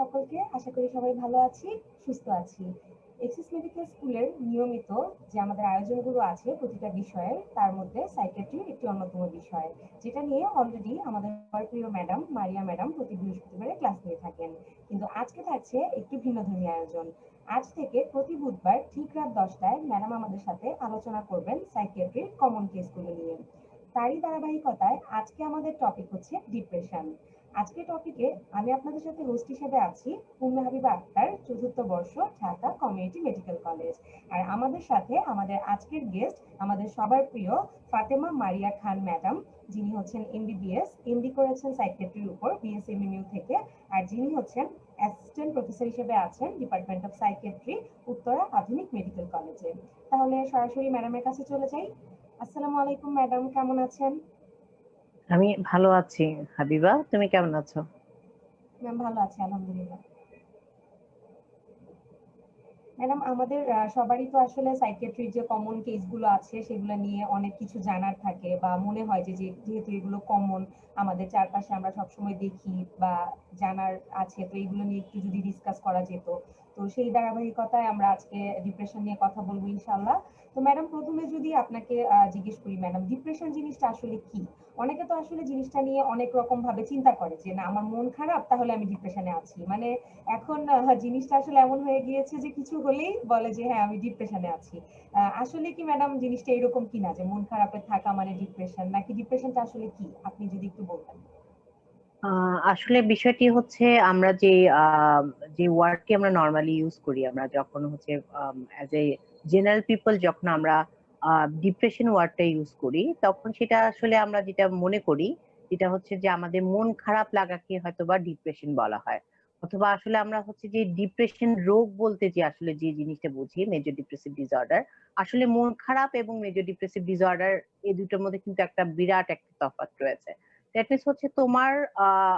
সকলকে। আশা করি সবাই ভালো আছি, সুস্থ আছি। এক্সিস মেডিকেল স্কুলের নিয়মিত যে আমাদের আয়োজনগুলো আছে প্রতিটা বিষয়ের, তার মধ্যে সাইকিয়াট্রি একটি অন্যতম বিষয়, যেটা নিয়ে অলরেডি আমাদের প্রিয় ম্যাডাম মারিয়া ম্যাডাম প্রতি বৃহস্পতিবারে ক্লাস নিয়ে থাকেন। কিন্তু আজকে থাকছে একটি ভিন্নধর্মী আয়োজন। আজ থেকে প্রতি বুধবার ঠিক রাত 10টায় ম্যাডাম আমাদের সাথে আলোচনা করবেন সাইকিয়াট্রির কমন কেসগুলো নিয়ে। তারই ধারাবাহিকতায় আজকে আমাদের টপিক হচ্ছে ডিপ্রেশন। আজকের টপিকে আমি আপনাদের সাথে হোস্ট হিসেবে আছি উম্মে হাবিবা আক্তার, চতুর্থ বর্ষ, ঢাকা কমিউনিটি মেডিকেল কলেজ। আর আমাদের সাথে আমাদের আজকের গেস্ট, আমাদের সবার প্রিয় ফাতেমা মারিয়া খান ম্যাডাম, যিনি হচ্ছেন এমবিবিএস, এমডি করেছেন সাইকিয়াট্রির উপর বিএসএমএমইউ থেকে, আর যিনি হচ্ছেন অ্যাসিস্ট্যান্ট প্রফেসর হিসেবে আছেন ডিপার্টমেন্ট অফ সাইকিয়াট্রি, উত্তরা আধুনিক মেডিকেল কলেজে। তাহলে সরাসরি ম্যাডামের কাছে চলে যাই। আসসালামু আলাইকুম ম্যাডাম, কেমন আছেন? আমি ভালো আছি হাবিবা, তুমি কেমন আছো? ম্যাম ভালো আছি আলহামদুলিল্লাহ। ম্যাডাম আমাদের সবারই তো আসলে সাইকিয়াট্রির যে কমন কেসগুলো আছে সেগুলো নিয়ে অনেক কিছু জানার থাকে, বা মনে হয় যে যেহেতু এগুলো কমন আমাদের চারপাশে আমরা সবসময় দেখি বা জানার আছে, তো এইগুলো নিয়ে একটু যদি ডিসকাস করা যেত। তো সেই ধারাবাহিকতায় আমরা আজকে ডিপ্রেশন নিয়ে কথা বলবো ইনশাল্লাহ। তো ম্যাডাম প্রথমে যদি আপনাকে জিজ্ঞেস করি, ম্যাডাম ডিপ্রেশন জিনিসটা আসলে কি? অনেকে তো আসলে জিনিসটা নিয়ে অনেক রকম ভাবে চিন্তা করে যে না আমার মন খারাপ তাহলে আমি ডিপ্রেশনে আছি, মানে এখন জিনিসটা আসলে এমন হয়ে গিয়েছে যে কিছু হলেই বলে যে হ্যাঁ আমি ডিপ্রেশনে আছি। আসলে কি ম্যাডাম জিনিসটা এরকম কিনা যে মন খারাপে থাকা মানে ডিপ্রেশন, নাকি ডিপ্রেশনটা আসলে কি আপনি যদি একটু বলতেন। আসলে বিষয়টি হচ্ছে আমরা যে ওয়ার্ডটি আমরা নর্মালি ইউজ করি, আমরা যখন হচ্ছে অ্যাজ এ জেনারেল পিপল যখন আমরা ডিপ্রেশন ওয়ার্ডটা ইউজ করি, তখন সেটা আসলে আমরা যেটা মনে করি যেটা হচ্ছে যে আমাদের মন খারাপ লাগাকে হয়তো বা ডিপ্রেশন বলা হয়। অথবা আসলে আমরা হচ্ছে যে ডিপ্রেশন রোগ বলতে যে আসলে যে জিনিসটা বুঝি মেজর ডিপ্রেসিভ ডিসঅর্ডার, আসলে মন খারাপ এবং মেজর ডিপ্রেসিভ ডিসঅর্ডার এই দুটোর মধ্যে কিন্তু একটা বিরাট একটা তফাৎ রয়েছে। দ্যাট মিনস হচ্ছে তোমার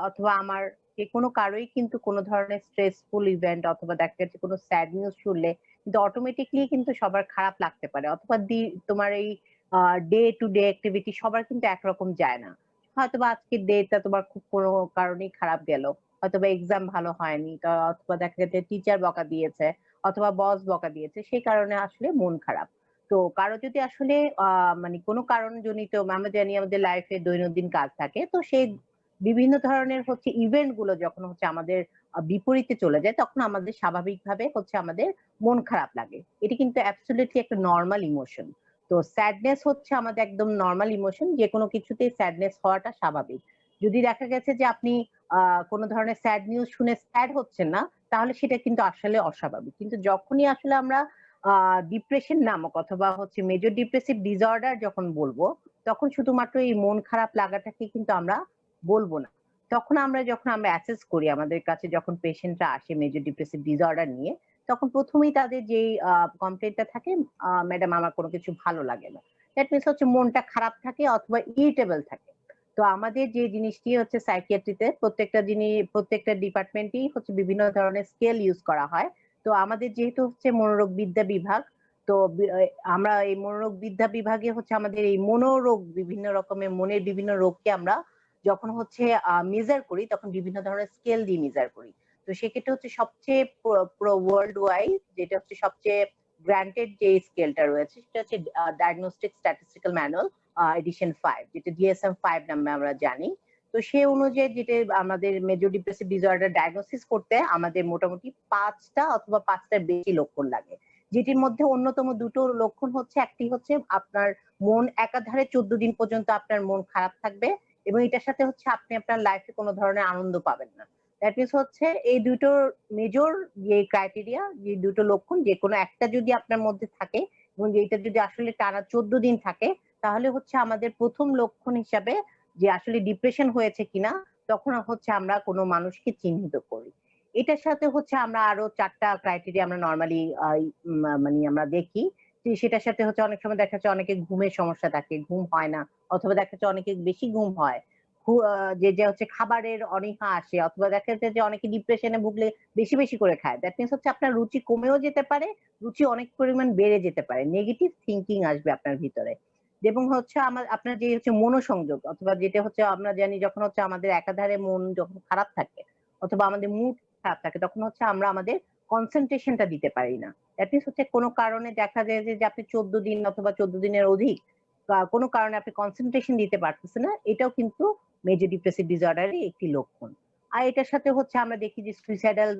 অথবা আমার যে কোনো কারোই কিন্তু কোনো ধরনের স্ট্রেসফুল ইভেন্ট অথবা দেখা যাচ্ছে কোনো স্যাড নিউজ শুনলে কিন্তু অটোমেটিকলি কিন্তু সবার খারাপ লাগতে পারে, অথবা তোমার এই ডে টু ডে অ্যাক্টিভিটি সবার কিন্তু একরকম যায় না। হয়তোবা আজকের ডেটা তোমার খুব কোনো কারণেই খারাপ গেল, হয়তোবা এক্সাম ভালো হয়নি, অথবা দেখা যাচ্ছে টিচার বকা দিয়েছে অথবা বস বকা দিয়েছে, সেই কারণে আসলে মন খারাপ। তো কারো যদি আসলে মানে কোনো কারণ জনিত, আমরা জানি আমাদের লাইফে দৈনন্দিন কাজ থাকে, তো সেই বিভিন্ন ধরনের হচ্ছে ইভেন্ট গুলো যখন হচ্ছে আমাদের বিপরীতে চলে যায়, তখন আমাদের স্বাভাবিকভাবে হচ্ছে আমাদের মন খারাপ লাগে। এটি কিন্তু অ্যাবসলিউটলি একটা নর্মাল ইমোশন। তো স্যাডনেস হচ্ছে আমাদের একদম নর্মাল ইমোশন, যে কোনো কিছুতেই স্যাডনেস হওয়াটা স্বাভাবিক। যদি দেখা গেছে যে আপনি কোনো ধরনের স্যাড নিউজ শুনে স্যাড হচ্ছেন না, তাহলে সেটা কিন্তু আসলে অস্বাভাবিক। কিন্তু যখনই আসলে আমরা ডিপ্রেশন নামক অথবা হচ্ছে মেজর ডিপ্রেসিভ ডিসঅর্ডার যখন বলবো, তখন শুধুমাত্র এই মন খারাপ লাগাটাকে কিন্তু আমরা বলবো না। তখন যখন আমরা অ্যাসেস করি, আমাদের কাছে যখন পেশেন্টরা আসে মেজর ডিপ্রেসিভ ডিসঅর্ডার নিয়ে, তখন প্রথমেই তাদের যেই কমপ্লেইনটা থাকে, ম্যাডাম আমার কোনো কিছু ভালো লাগে না। দ্যাট মিনস হচ্ছে মনটা খারাপ থাকে অথবা ইরিটেবল থাকে। তো আমাদের যে জিনিসটি হচ্ছে সাইকিয়াট্রিতে প্রত্যেকটা ডিপার্টমেন্টেই হচ্ছে বিভিন্ন ধরনের স্কেল ইউজ করা হয়। তো আমাদের যেহেতু হচ্ছে মনোরোগ বিদ্যা বিভাগ, তো আমরা এই মনোরোগ বিদ্যা বিভাগে হচ্ছে আমাদের এই মনোরোগ বিভিন্ন রকমের মনের বিভিন্ন রোগকে আমরা যখন হচ্ছে মেজার করি, তখন বিভিন্ন ধরনের স্কেল দিয়ে মেজার করি। তো সেক্ষেত্রে হচ্ছে সবচেয়ে ওয়ার্ল্ড ওয়াইড যেটা হচ্ছে সবচেয়ে গ্রান্টেড যে স্কেলটা রয়েছে, সেটা হচ্ছে ডায়াগনস্টিক স্ট্যাটিস্টিক্যাল ম্যানুয়াল এডিশন 5, যেটা DSM-5 নামে আমরা জানি। তো সেই অনুযায়ী যেটা আমাদের মেজর ডিপ্রেসিভ ডিসঅর্ডার ডায়াগনোসিস করতে আমাদের মোটামুটি 5টা অথবা 5টার বেশি লক্ষণ লাগে, যেটির মধ্যে অন্যতম দুটো লক্ষণ হচ্ছে, একটি হচ্ছে আপনার মন একাধারে 14 দিন পর্যন্ত আপনার মন খারাপ থাকবে, এবং এটার সাথে হচ্ছে আপনি আপনার লাইফে কোনো ধরনের আনন্দ পাবেন না। দ্যাট মিনস হচ্ছে এই দুটো মেজর যে ক্রাইটেরিয়া, যে দুটো লক্ষণ, যে কোনো একটা যদি আপনার মধ্যে থাকে এবং যেটা যদি আসলে টানা 14 দিন থাকে, তাহলে হচ্ছে আমাদের প্রথম লক্ষণ হিসাবে যে আসলে ডিপ্রেশন হয়েছে কিনা, তখন হচ্ছে আমরা কোনো মানুষকে চিহ্নিত করি। এটার সাথে হচ্ছে আমরা আরো 4টা ক্রাইটেরিয়া আমরা নরমালি মানে আমরা দেখি, যে সেটার সাথে হচ্ছে অনেক সময় দেখা যাচ্ছে অনেকে ঘুমের সমস্যা থাকে, ঘুম হয় না, অথবা দেখা যাচ্ছে অনেকে বেশি ঘুম হয়, যে হচ্ছে খাবারের অনীহা আসে, অথবা দেখা যাচ্ছে যে অনেকে ডিপ্রেশনে ভুগলে বেশি বেশি করে খায়। দ্যাট মিনস হচ্ছে আপনার রুচি কমেও যেতে পারে, রুচি অনেক পরিমাণ বেড়ে যেতে পারে, নেগেটিভ থিঙ্কিং আসবে আপনার ভিতরে। এবং হচ্ছে আপনার যে হচ্ছে মনোসংযোগ, অথবা যেটা হচ্ছে আমরা জানি যখন হচ্ছে আমাদের একাধারে মন যখন খারাপ থাকে, অথবা আমাদের মুড খারাপ থাকে তখন হচ্ছে আমরা আমাদের কনসেন্ট্রেশনটা দিতে পারি না। দ্যাট মিনস হচ্ছে কোনো কারণে দেখা যায় যে আপনি 14 দিন অথবা 14 দিনের অধিক কোনো কারণে আপনি কনসেন্ট্রেশন দিতে পারতেছেন না, এটাও কিন্তু মেজর ডিপ্রেসিভ ডিসঅর্ডারের একটি লক্ষণ। আর এটার সাথে হচ্ছে আমরা দেখি যে সুইসাইডাল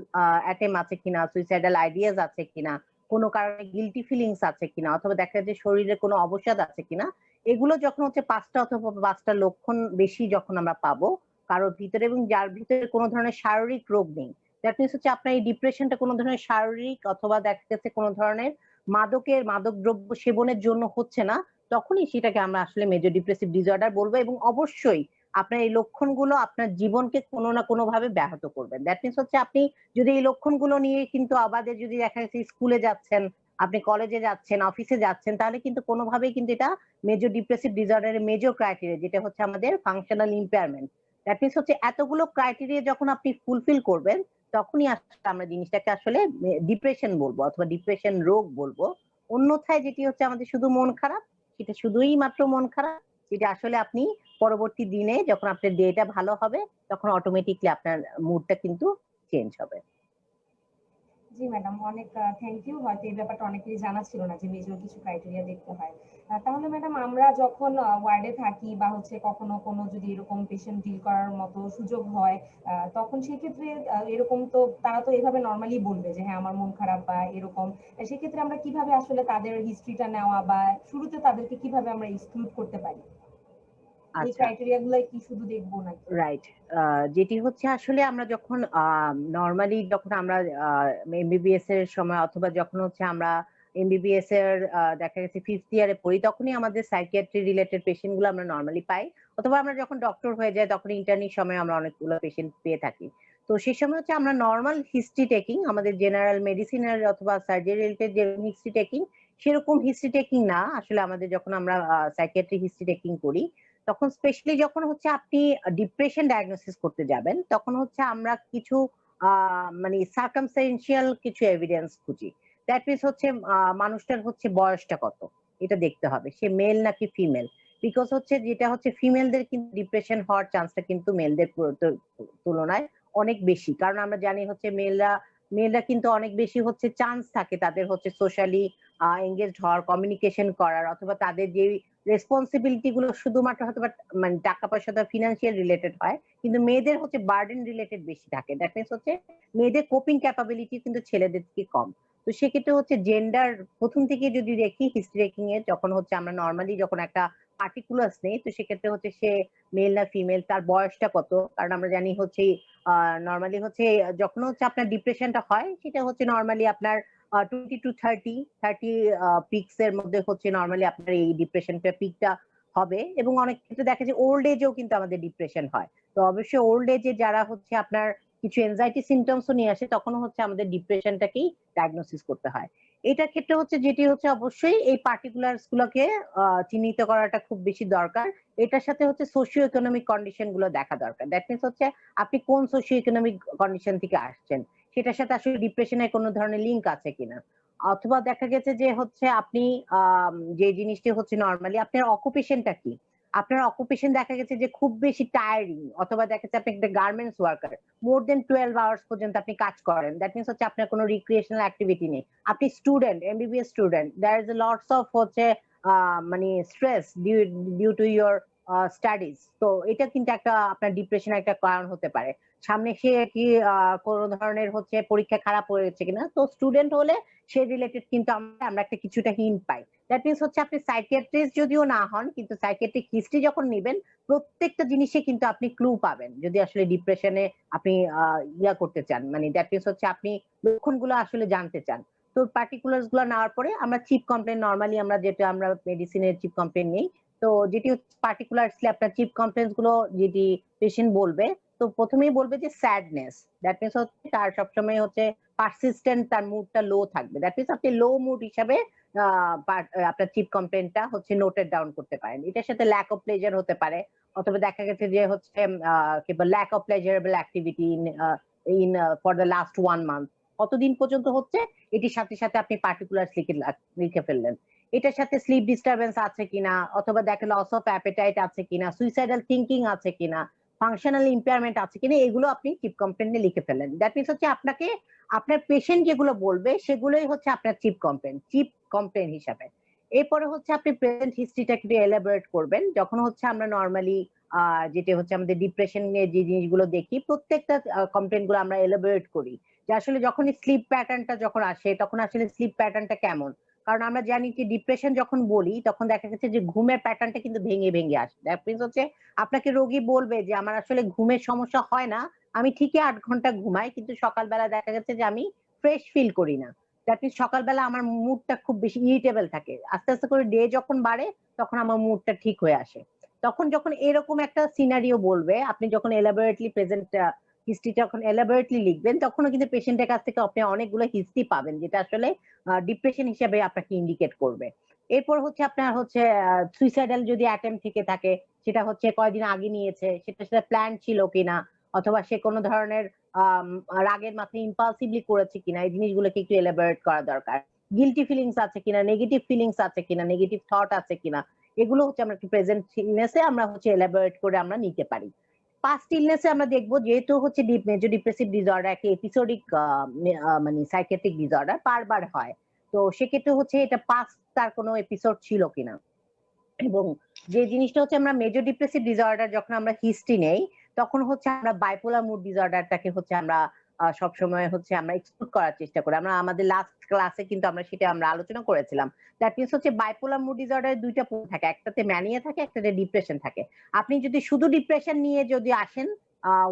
অ্যাটেম্প আছে কিনা, সুইসাইডাল আইডিয়াস আছে কিনা, কোনো কারণে গিলটি ফিলিংস আছে কিনা, অথবা দেখা যায় যে শরীরে কোনো অবসাদ আছে কিনা। এগুলো যখন হচ্ছে 5টা অথবা 5টা লক্ষণ বেশি যখন আমরা পাবো কারোর ভিতরে, এবং যার ভিতরে কোনো ধরনের শারীরিক রোগ নেই, দ্যাট মিনস হচ্ছে আপনার এই ডিপ্রেশনটা কোনো ধরনের শারীরিক অথবা দেখা যাচ্ছে কোনো ধরনের মাদক দ্রব্য সেবনের জন্য হচ্ছে না, তখনই সেটাকে আমরা আসলে মেজর ডিপ্রেসিভ ডিসঅর্ডার বলবো। এবং অবশ্যই আপনার এই লক্ষণগুলো আপনার জীবনকে কোনো না কোনো ভাবে ব্যাহত করবে। দ্যাট মিনস হচ্ছে আপনি যদি এই লক্ষণগুলো নিয়ে কিন্তু আবাদে যদি দেখা যাচ্ছে স্কুলে যাচ্ছেন, আপনি কলেজে যাচ্ছেন, অফিসে যাচ্ছেন, তাহলে কিন্তু কোনোভাবেই কিন্তু এটা মেজর ডিপ্রেসিভ ডিসঅর্ডারের মেজর ক্রাইটেরিয়া, যেটা হচ্ছে আমাদের ফাংশনাল ইম্পেয়ারমেন্ট। দ্যাট মিনস হচ্ছে এতগুলো ক্রাইটেরিয়া যখন আপনি ফুলফিল করবেন, তখনই আসলে আমরা জিনিসটাকে আসলে ডিপ্রেশন বলবো অথবা ডিপ্রেশন রোগ বলবো। অন্যথায় যেটি হচ্ছে আমাদের শুধু মন খারাপ, সেটা শুধুই মাত্র মন খারাপ, যেটা আসলে আপনি পরবর্তী দিনে যখন আপনার ডেটা ভালো হবে তখন অটোমেটিকলি আপনার মুডটা কিন্তু চেঞ্জ হবে। জি ম্যাডাম, অনেক থ্যাংক ইউ। হয়তো এই ব্যাপারটা অনেকেরই জানা ছিল না যে মেজর কিছু ক্রাইটেরিয়া দেখতে হয়। তাহলে ম্যাডাম, আমরা যখন ওয়ার্ডে থাকি বা হচ্ছে কখনো কোনো যদি এরকম পেশেন্ট ডিল করার মতো সুযোগ হয়, তখন সেক্ষেত্রে এরকম তো তারা তো এভাবে নর্মালি বলবে যে হ্যাঁ আমার মন খারাপ বা এরকম। সেক্ষেত্রে আমরা কিভাবে আসলে তাদের হিস্ট্রিটা নেওয়া বা শুরুতে তাদেরকে কিভাবে আমরা এক্সক্লুড করতে পারি? এই আচ্ছা, ক্রাইটেরিয়া গুলাই কি শুধু দেখবো নাকি? রাইট। যেটি হচ্ছে আসলে আমরা যখন নরমালি যখন আমরা এমবিবিএস এর সময় অথবা যখন হচ্ছে আমরা এমবিবিএস এর দেখা গেছে 5th ইয়ারে পড়ি, তখনই আমাদের সাইকিয়াট্রি রিলেটেড পেশেন্ট গুলো আমরা নরমালি পাই। অথবা আমরা যখন ডক্টর হয়ে যাই তখন ইন্টার্নির সময় আমরা অনেকগুলো পেশেন্ট পেয়ে থাকি। তো সেই সময় হচ্ছে আমরা নরমাল হিস্ট্রি টেকিং, আমাদের জেনারেল মেডিসিনের অথবা সার্জারি রিলেটেড যে হিস্ট্রি টেকিং, সেরকম হিস্ট্রি টেকিং না আসলে আমাদের যখন আমরা সাইকিয়াট্রি হিস্ট্রি টেকিং করি, তখন স্পেশালি যখন হচ্ছে আপনি ডিপ্রেশন ডায়াগনোসিস করতে যাবেন, তখন হচ্ছে আমরা কিছু মানে সার্কামস্টেন্সিয়াল কিছু এভিডেন্স খুঁজি। দ্যাট মিনস হচ্ছে মানুষটার হচ্ছে বয়সটা কত, এটা দেখতে হবে সে মেল নাকি ফিমেল। বিকজ হচ্ছে যেটা হচ্ছে ফিমেলদের কিন্তু ডিপ্রেশন হওয়ার চান্সটা কিন্তু মেলদের তুলনায় অনেক বেশি, কারণ আমরা জানি হচ্ছে মেলরা কিন্তু অনেক বেশি হচ্ছে চান্স থাকে তাদের হচ্ছে সোশ্যালি এঙ্গেজড হওয়ার, কমিউনিকেশন করার, অথবা তাদের যে রেসপন্সিবিলিটি গুলো শুধুমাত্র হয়তো মানে টাকা পয়সা বা ফিনান্সিয়াল রিলেটেড হয়, কিন্তু মেয়েদের হচ্ছে বার্ডেন রিলেটেড বেশি থাকে। দ্যাট মিনস হচ্ছে মেয়েদের কোপিং ক্যাপাবিলিটি কিন্তু ছেলেদের থেকে কম। তো সেক্ষেত্রে হচ্ছে জেন্ডার প্রথম থেকে যদি দেখি হিস্ট্রি রেকিং এ, যখন হচ্ছে আমরা নর্মালি যখন একটা পার্টিকুলার্স নেই, তো সেক্ষেত্রে হচ্ছে সে মেল না ফিমেল, তার বয়সটা কত, কারণ আমরা জানি হচ্ছে নর্মালি হচ্ছে যখন হচ্ছে আপনার ডিপ্রেশনটা হয় সেটা হচ্ছে নর্মালি আপনার 20 to 30 পিকস এর মধ্যে হচ্ছে নরমালি আপনার এই ডিপ্রেশনটা পিকটা হবে। এবং অনেক ক্ষেত্রে দেখা যায় ওল্ড এজেও কিন্তু আমাদের ডিপ্রেশন হয়। তো অবশ্যই ওল্ড এজে যারা হচ্ছে আপনার কিছু এনজাইটি সিমটমসও নিয়ে আসে, তখন হচ্ছে আমাদের ডিপ্রেশনটাকেই ডায়াগনোসিস করতে হয়। এটার ক্ষেত্রে হচ্ছে যেটি হচ্ছে অবশ্যই এই পার্টিকুলারস গুলোকে চিহ্নিত করাটা খুব বেশি দরকার। এটার সাথে হচ্ছে সোশিও ইকোনমিক কন্ডিশন গুলো দেখা দরকার। দ্যাট মিনস হচ্ছে আপনি কোন সোশিও ইকোনমিক কন্ডিশন থেকে আসছেন, সেটার সাথে আসলে ডিপ্রেশনের কোনো ধরনের লিঙ্ক আছে কিনা। অথবা দেখা গেছে যে হচ্ছে আপনি যে জিনিসটি হচ্ছে নরমালি আপনার অকুপেশনটা কি, আপনার অকুপেশন দেখা গেছে যে খুব বেশি টায়ারিং, অথবা দেখা যাচ্ছে আপনি একটা গার্মেন্টস ওয়ার্কার, মোর দেন 12 আওয়ার্স পর্যন্ত আপনি কাজ করেন, দ্যাট মিনস হচ্ছে আপনার কোনো রিক্রিয়েশনাল অ্যাক্টিভিটি নেই, আপনি student, MBBS student, there is lots of হচ্ছে মানে stress due to your studies. তো এটা কিন্তু একটা আপনার ডিপ্রেশনের একটা কারণ হতে পারে। সামনে সে কি কোনো ধরনের হচ্ছে পরীক্ষা খারাপ হয়েছে কিনা, তো স্টুডেন্ট হলে সে রিলেটেড কিন্তু আমরা একটা কিছুটা হিন্ট পাই। দ্যাট মিনস হচ্ছে আপনি সাইকিয়াট্রিস্ট যদিও না হন, কিন্তু সাইকিয়াট্রিক হিস্ট্রি যখন নেবেন প্রত্যেকটা জিনিসে কিন্তু আপনি ক্লু পাবেন, যদি আসলে ডিপ্রেশনে আপনি ইয়া করতে চান, মানে দ্যাট মিনস হচ্ছে আপনি লক্ষণগুলো আসলে জানতে চান। তো পার্টিকুলার্স গুলো নেওয়ার পরে আমরা চিপ কমপ্লেন, নরমালি আমরা যেটা আমরা মেডিসিনের চিপ কমপ্লেন নেই, তো যেটি হচ্ছে পার্টিকুলারলি আপনার চিপ কমপ্লেন্স গুলো যেটি পেশেন্ট বলবে, তো প্রথমেই বলবে যে স্যাডনেস। দ্যাট মিনস হচ্ছে তার সবসময় হচ্ছে পারসিস্টেন্ট, তার মুডটা লো থাকবে। দ্যাট মিনস আপনি লো মুড হিসাবে আপনার চিপ কমপ্লেনটা হচ্ছে নোটেড ডাউন করতে পারেন। এটার সাথে ল্যাক অফ প্লেজার হতে পারে, অথবা দেখা গেছে যে হচ্ছে কি বল lack of pleasurable activity in for the last 1 month, কতদিন পর্যন্ত হচ্ছে, এটির সাথে সাথে আপনি পার্টিকুলার লিখে ফেললেন। এটার সাথে স্লিপ ডিস্টারবেন্স আছে কিনা, অথবা দেখে লস অফ অ্যাপেটাইট আছে কিনা, সুইসাইডাল থিঙ্কিং আছে কিনা। ফাংশনাল ইম্পেয়ারমেন্ট আছে কিনা, এগুলো আপনি চিপ কমপ্লেন্টে লিখে ফেলেন। দ্যাট মিনস হচ্ছে আপনাকে আপনার পেশেন্ট যেগুলো বলবে সেগুলোই হচ্ছে আপনার চিপ কমপ্লেন হিসাবে। এরপরে হচ্ছে আপনি প্রেজেন্ট হিস্ট্রিটা একটু এলাবোরেট করবেন। যখন হচ্ছে আমরা নর্মালি যেটা হচ্ছে আমাদের ডিপ্রেশন নিয়ে যে জিনিসগুলো দেখি, প্রত্যেকটা কমপ্লেন গুলো আমরা এলাবোরেট করি যে আসলে যখন স্লিপ প্যাটার্নটা যখন আসে তখন আসলে স্লিপ প্যাটার্নটা কেমন। কারণ আমরা জানি যে ডিপ্রেশন যখন বলি তখন দেখা গেছে যে ঘুমের প্যাটার্নটা কিন্তু ভেঙে ভেঙে আসে। দ্যাট মিনস হচ্ছে আপনাকে রোগী বলবে যে আমার আসলে ঘুমের সমস্যা হয় না, আমি ঠিকই 8 ঘন্টা ঘুমাই, কিন্তু সকালবেলা দেখা গেছে যে আমি ফ্রেশ ফিল করি না। দ্যাট মিনস সকালবেলা আমার মুডটা খুব বেশি ইরিটেবল থাকে। আস্তে আস্তে করে ডে যখন বাড়ে তখন আমার মুডটা ঠিক হয়ে আসে। তখন যখন এরকম একটা সিনারিও বলবে, আপনি যখন এলাবোরেটলি প্রেজেন্ট হিস্ট্রি যখন এলাবোরেটলি লিখবেন, তখনও কিন্তু পেশেন্টের কাছ থেকে আপনি অনেকগুলো হিস্ট্রি পাবেন যেটা আসলে ডিপ্রেশন হিসেবে আপনাকে ইন্ডিকেট করবে। এরপর হচ্ছে আপনার হচ্ছে সুইসাইডাল যদি অ্যাটেম্প থেকে থাকে, সেটা হচ্ছে কয়দিন আগে নিয়েছে, সেটা প্ল্যান ছিল কিনা, অথবা সে কোনো ধরনের রাগের মাথায় ইম্পালসিভলি করেছে কিনা, এই জিনিসগুলোকে একটু এলাবোরেট করা দরকার। গিলটি ফিলিংস আছে কিনা, নেগেটিভ ফিলিংস আছে কিনা, নেগেটিভ থট আছে কিনা, এগুলো হচ্ছে আমরা একটু প্রেজেন্ট ইলনেসে আমরা হচ্ছে এলাবোরেট করে আমরা নিতে পারি। পাস্ট ইলনেসে আমরা দেখবো যেহেতু হচ্ছে মেজর ডিপ্রেসিভ ডিসঅর্ডার একটা এপিসোডিক মানে সাইকিয়াট্রিক ডিসঅর্ডার, বারবার হয়। তো সেক্ষেত্রে হচ্ছে এটা পাস্ট তার কোনো এপিসোড ছিল কিনা। এবং যে জিনিসটা হচ্ছে আমরা মেজর ডিপ্রেসিভ ডিসঅর্ডার যখন আমরা হিস্ট্রি নেই, তখন হচ্ছে আমরা বাইপোলার মুড ডিসঅর্ডারটাকে হচ্ছে আমরা সবসময় হচ্ছে আমরা এক্সক্লুড করার চেষ্টা করি। আমরা আমাদের লাস্ট ক্লাসে কিন্তু আমরা সেটা আমরা আলোচনা করেছিলাম। দ্যাট মিনস হচ্ছে বাইপোলার মুড ডিসঅর্ডার দুইটা থাকে, একটাতে ম্যানিয়া থাকে, একটাতে ডিপ্রেশন থাকে। আপনি যদি শুধু ডিপ্রেশন নিয়ে যদি আসেন,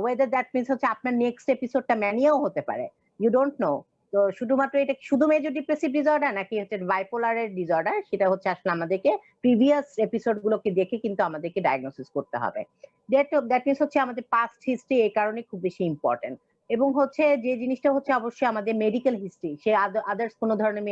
ওয়েদার দ্যাট মিনস হচ্ছে আপনার নেক্সট এপিসোডটা ম্যানিয়াও হতে পারে, ইউ ডোন্ট নো। তো শুধুমাত্র এটা শুধু মেজর ডিপ্রেসিভ ডিসঅর্ডার নাকি হচ্ছে বাইপোলারের ডিসঅর্ডার, সেটা হচ্ছে আসলে আমাদেরকে প্রিভিয়াস এপিসোড গুলোকে দেখে কিন্তু আমাদেরকে ডায়াগনোসিস করতে হবে। দ্যাট মিনস হচ্ছে আমাদের পাস্ট হিস্ট্রি এই কারণে খুব বেশি ইম্পর্টেন্ট। এবং হচ্ছে যে জিনিসটা হচ্ছে অবশ্যই আমাদের মেডিকেল হিস্ট্রি, সে আদার্স কোনো ধরনের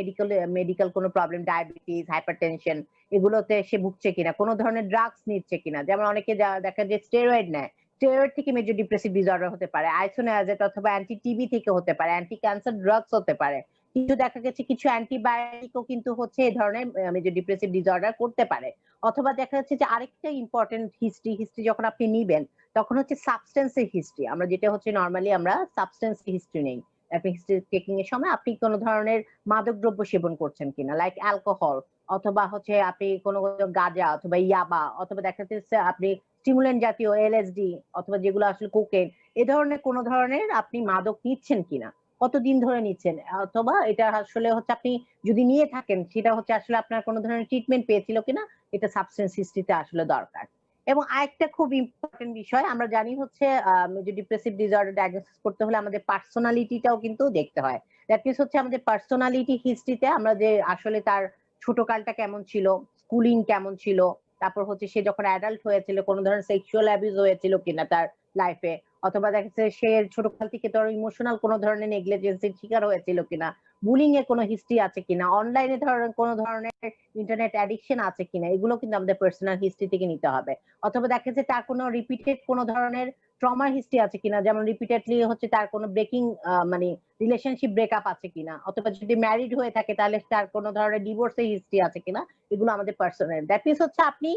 মেডিকেল কোনো প্রবলেম, ডায়াবেটিস, হাইপারটেনশন, এগুলোতে সে ভুগছে কিনা, কোনো ধরনের ড্রাগস নিচ্ছে কিনা। যেমন অনেকে দেখা যায় স্টেরয়েড নেয়, স্টেরয়েড থেকে মেজর ডিপ্রেসিভ ডিসঅর্ডার হতে পারে, আইসোনিয়াজেট অথবা অ্যান্টি টিবি থেকে হতে পারে, অ্যান্টি ক্যান্সার ড্রাগস হতে পারে। কিন্তু দেখা গেছে কিছু অ্যান্টিবায়োটিকও কিন্তু হচ্ছে এই ধরনের মেজর ডিপ্রেসিভ ডিসঅর্ডার করতে পারে। অথবা দেখা যাচ্ছে যে আরেকটা ইম্পর্টেন্ট হিস্ট্রি যখন আপনি নিবেন, তখন হচ্ছে সাবস্টেন্সের হিস্ট্রি। আমরা যেটা হচ্ছে নরমালি আমরা সাবস্টেন্স হিস্ট্রি নেই। আপনি হিস্ট্রি টেকিং এর সময় আপনি কোনো ধরনের মাদকদ্রব্য সেবন করছেন কিনা, লাইক অ্যালকোহল, অথবা হচ্ছে আপনি কোনো গাঁজা অথবা ইয়াবা, অথবা দেখা যাচ্ছে আপনি স্টিমুলেন্ট জাতীয় এলএসডি, অথবা যেগুলো আসলে কোকেন, এ ধরনের কোনো ধরনের আপনি মাদক নিচ্ছেন কিনা, কতদিন ধরে নিচ্ছেন, অথবা এটা আসলে হচ্ছে আপনি যদি নিয়ে থাকেন সেটা হচ্ছে আসলে আপনার কোনো ধরনের ট্রিটমেন্ট পেয়েছিল কিনা, এটা সাবস্টেন্স হিস্ট্রিতে আসলে দরকার। এবং আরেকটা খুব ইম্পর্টেন্ট বিষয় আমরা জানি হচ্ছে মেজর ডিপ্রেসিভ ডিসঅর্ডার ডায়াগনোসিস করতে হলে আমাদের পার্সোনালিটিটাও কিন্তু দেখতে হয়। দ্যাট মিনস হচ্ছে আমাদের পার্সোনালিটি হিস্ট্রিতে আমরা যে আসলে তার ছোটকালটা কেমন ছিল, স্কুলিং কেমন ছিল, তারপর হচ্ছে সে যখন অ্যাডাল্ট হয়েছিল কোনো ধরনের সেক্সুয়াল অ্যাবিউজ হয়েছিল কিনা তার লাইফে, অথবা দেখা যাচ্ছে সে ছোটকাল থেকে তোর ইমোশনাল কোনো ধরনের নেগলিজেন্সির শিকার হয়েছিল কিনা, বুলিং এর কোনো হিস্ট্রি আছে কিনা, অনলাইনে ধরেন কোনো ধরনের ইন্টারনেট অ্যাডিকশন আছে কিনা, এগুলো কিন্তু আমাদের পার্সোনাল হিস্ট্রি থেকে নিতে হবে। অথবা দেখা যাচ্ছে তার কোনো রিপিটেড কোনো ধরনের ট্রমার হিস্ট্রি আছে কিনা, যেমন রিপিটেডলি হচ্ছে তার কোনো ব্রেকিং মানে রিলেশনশিপ ব্রেকআপ আছে কিনা, অথবা যদি ম্যারিড হয়ে থাকে তাহলে তার কোনো ধরনের ডিভোর্সের হিস্ট্রি আছে কিনা, এগুলো আমাদের পার্সোনাল। দ্যাট মিনস হচ্ছে আপনি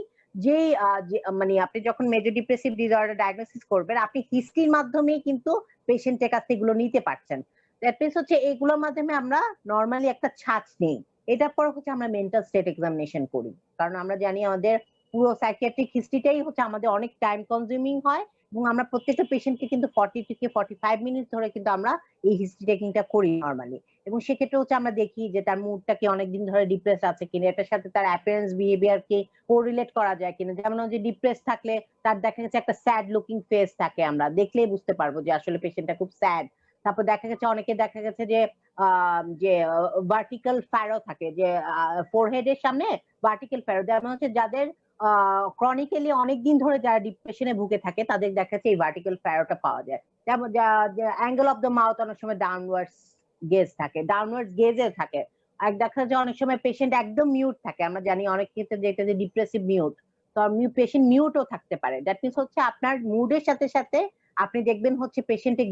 যে মানে আপনি যখন মেজর ডিপ্রেসিভ ডিসঅর্ডার ডায়াগনোসিস করবেন, আপনি হিস্ট্রির মাধ্যমেই কিন্তু পেশেন্টের কাছ থেকে এগুলো নিতে পারছেন। দ্যাট মিনস হচ্ছে এগুলোর মাধ্যমে আমরা নরমালি একটা ছাঁচ নেই। এটার পর হচ্ছে আমরা মেন্টাল স্টেট এক্সামিনেশন করি, কারণ আমরা জানি আমাদের পুরো সাইকিয়াট্রিক হিস্ট্রিটাই হচ্ছে আমাদের অনেক টাইম কনজিউমিং হয়, এবং আমরা প্রত্যেকটা পেশেন্টকে কিন্তু 40 থেকে 45 মিনিট ধরে কিন্তু আমরা এই হিস্ট্রি টেকিংটা করি নরমালি। এবং সেক্ষেত্রে হচ্ছে আমরা দেখি যে তার মুডটা কি অনেকদিন ধরে ডিপ্রেস আছে কিনা, এটার সাথে তার অ্যাপিয়ারেন্স বিহেভিয়ার কে কোরিলেট করা যায় কিনা। যেমন যে ডিপ্রেস থাকলে তার দেখা গেছে একটা স্যাড লুকিং ফেস থাকে, আমরা দেখলেই বুঝতে পারবো যে আসলে পেশেন্টটা খুব স্যাড। তারপর দেখা গেছে অনেকে দেখা গেছে যে ভার্টিক্যাল ফ্যারো থাকে, যে ফোরহেডের সামনে ভার্টিক্যাল ফ্যারো, যেমন হচ্ছে যাদের ক্রনিক্যালি অনেকদিন ধরে যারা ডিপ্রেশনে ভুগে থাকে তাদের দেখা যাচ্ছে এই ভার্টিক্যাল ফ্যারোটা পাওয়া যায়। যেমন অ্যাঙ্গেল অফ দ্য মাউথ অনেক সময় ডাউনওয়ার্ডস গেজ থাকে, ডাউনওয়ার্ডস গেজে থাকে। আর দেখা যায় অনেক সময় পেশেন্ট একদম মিউট থাকে, আমরা জানি অনেক ক্ষেত্রে যেটা যে ডিপ্রেসিভ মিউট, তো পেশেন্ট মিউটও থাকতে পারে। দ্যাট মিনস হচ্ছে আপনার মুডের সাথে সাথে আপনি দেখবেন হচ্ছে পেশেন্টের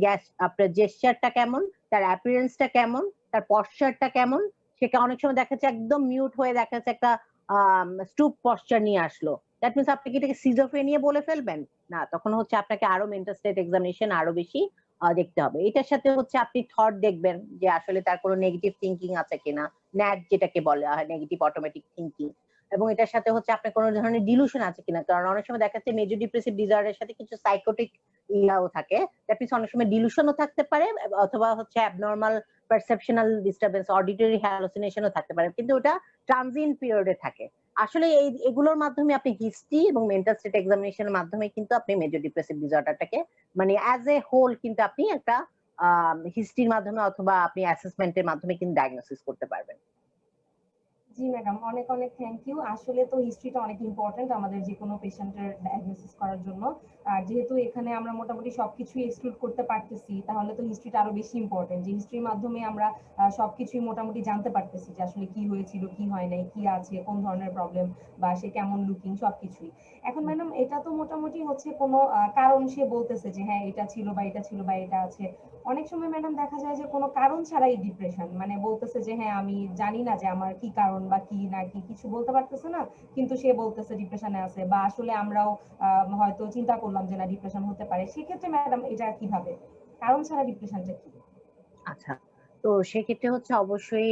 আপনার জেস্চারটা কেমন, তার অ্যাপিয়ারেন্সটা কেমন, তার পশ্চারটা কেমন। সেটা অনেক সময় দেখা যাচ্ছে একদম মিউট হয়ে দেখা যাচ্ছে একটা স্টুপ পশ্চার নিয়ে আসলো, দ্যাট মিনস আপনি কি এটাকে সিজোফ্রেনিয়া বলে ফেলবেন? না, তখন হচ্ছে আপনাকে আরো মেন্টাল স্টেট এক্সামিনেশন আরো বেশি দেখতে হবে। এটার সাথে হচ্ছে আপনি থট দেখবেন যে আসলে তার কোনো নেগেটিভ থিংকিং আছে কিনা, ন্যাট যেটাকে বলা হয় নেগেটিভ অটোমেটিক থিংকিং। এবং এটার সাথে হচ্ছে আপনার কোনো ধরনের ডিলুশন আছে কিনা, কারণ অনেক সময় দেখা যাচ্ছে মেজর ডিপ্রেসিভ ডিসঅর্ডারের সাথে কিছু সাইকোটিক ইয়াও থাকে, দ্যাট মিনস অনেক সময় ডিলুশনও থাকতে পারে অথবা হচ্ছে অ্যাবনর্মাল পারসেপশনাল ডিস্টারবেন্স, অডিটরি হ্যালুসিনেশনও থাকতে পারে, কিন্তু ওটা ট্রানজিয়েন্ট পিরিয়ডে থাকে। আসলে এগুলোর মাধ্যমে আপনি হিস্ট্রি এবং মেন্টাল স্টেট এক্সামিনেশনের মাধ্যমে কিন্তু আপনি মেজর ডিপ্রেসিভ ডিসঅর্ডারটাকে মানে অ্যাজ এ হোল কিন্তু আপনি একটা হিস্ট্রির মাধ্যমে অথবা আপনি অ্যাসেসমেন্টের মাধ্যমে কিন্তু ডায়াগনোসিস করতে পারবেন। জি ম্যাডাম, অনেক অনেক থ্যাংক ইউ। আসলে তো হিস্ট্রিটা অনেক ইম্পর্টেন্ট আমাদের যে কোনো পেশেন্টের ডায়াগনোসিস করার জন্য। আর যেহেতু এখানে আমরা মোটামুটি সবকিছুই এক্সক্লুড করতে পারতেছি, তাহলে তো হিস্ট্রিটা আরো বেশি ইম্পর্টেন্ট, যে হিস্ট্রির মাধ্যমে আমরা সবকিছুই মোটামুটি জানতে পারতেছি যে আসলে কি হয়েছিল, কি হয় নাই, কি আছে, কোন ধরনের প্রবলেম, বা সে কেমন লুকিং, সবকিছুই। এখন ম্যাডাম এটা তো মোটামুটি হচ্ছে কোনো কারণ সে বলতেছে যে হ্যাঁ এটা ছিল বা এটা ছিল বা এটা আছে। অনেক সময় ম্যাডাম দেখা যায় যে কোনো কারণ ছাড়াই ডিপ্রেশন, মানে বলতেছে যে হ্যাঁ আমি জানি না যে আমার কি কারণ বা কি না কি কিছু বলতে পারতেছে না, কিন্তু সে বলতেছে ডিপ্রেশনে আছে, বা আসলে আমরাও হয়তো চিন্তা করলাম যে না ডিপ্রেশন হতে পারে। সেক্ষেত্রে ম্যাডাম এটা কিভাবে, কারণ ছাড়া ডিপ্রেশনটা কি? আচ্ছা, তো সেক্ষেত্রে হচ্ছে অবশ্যই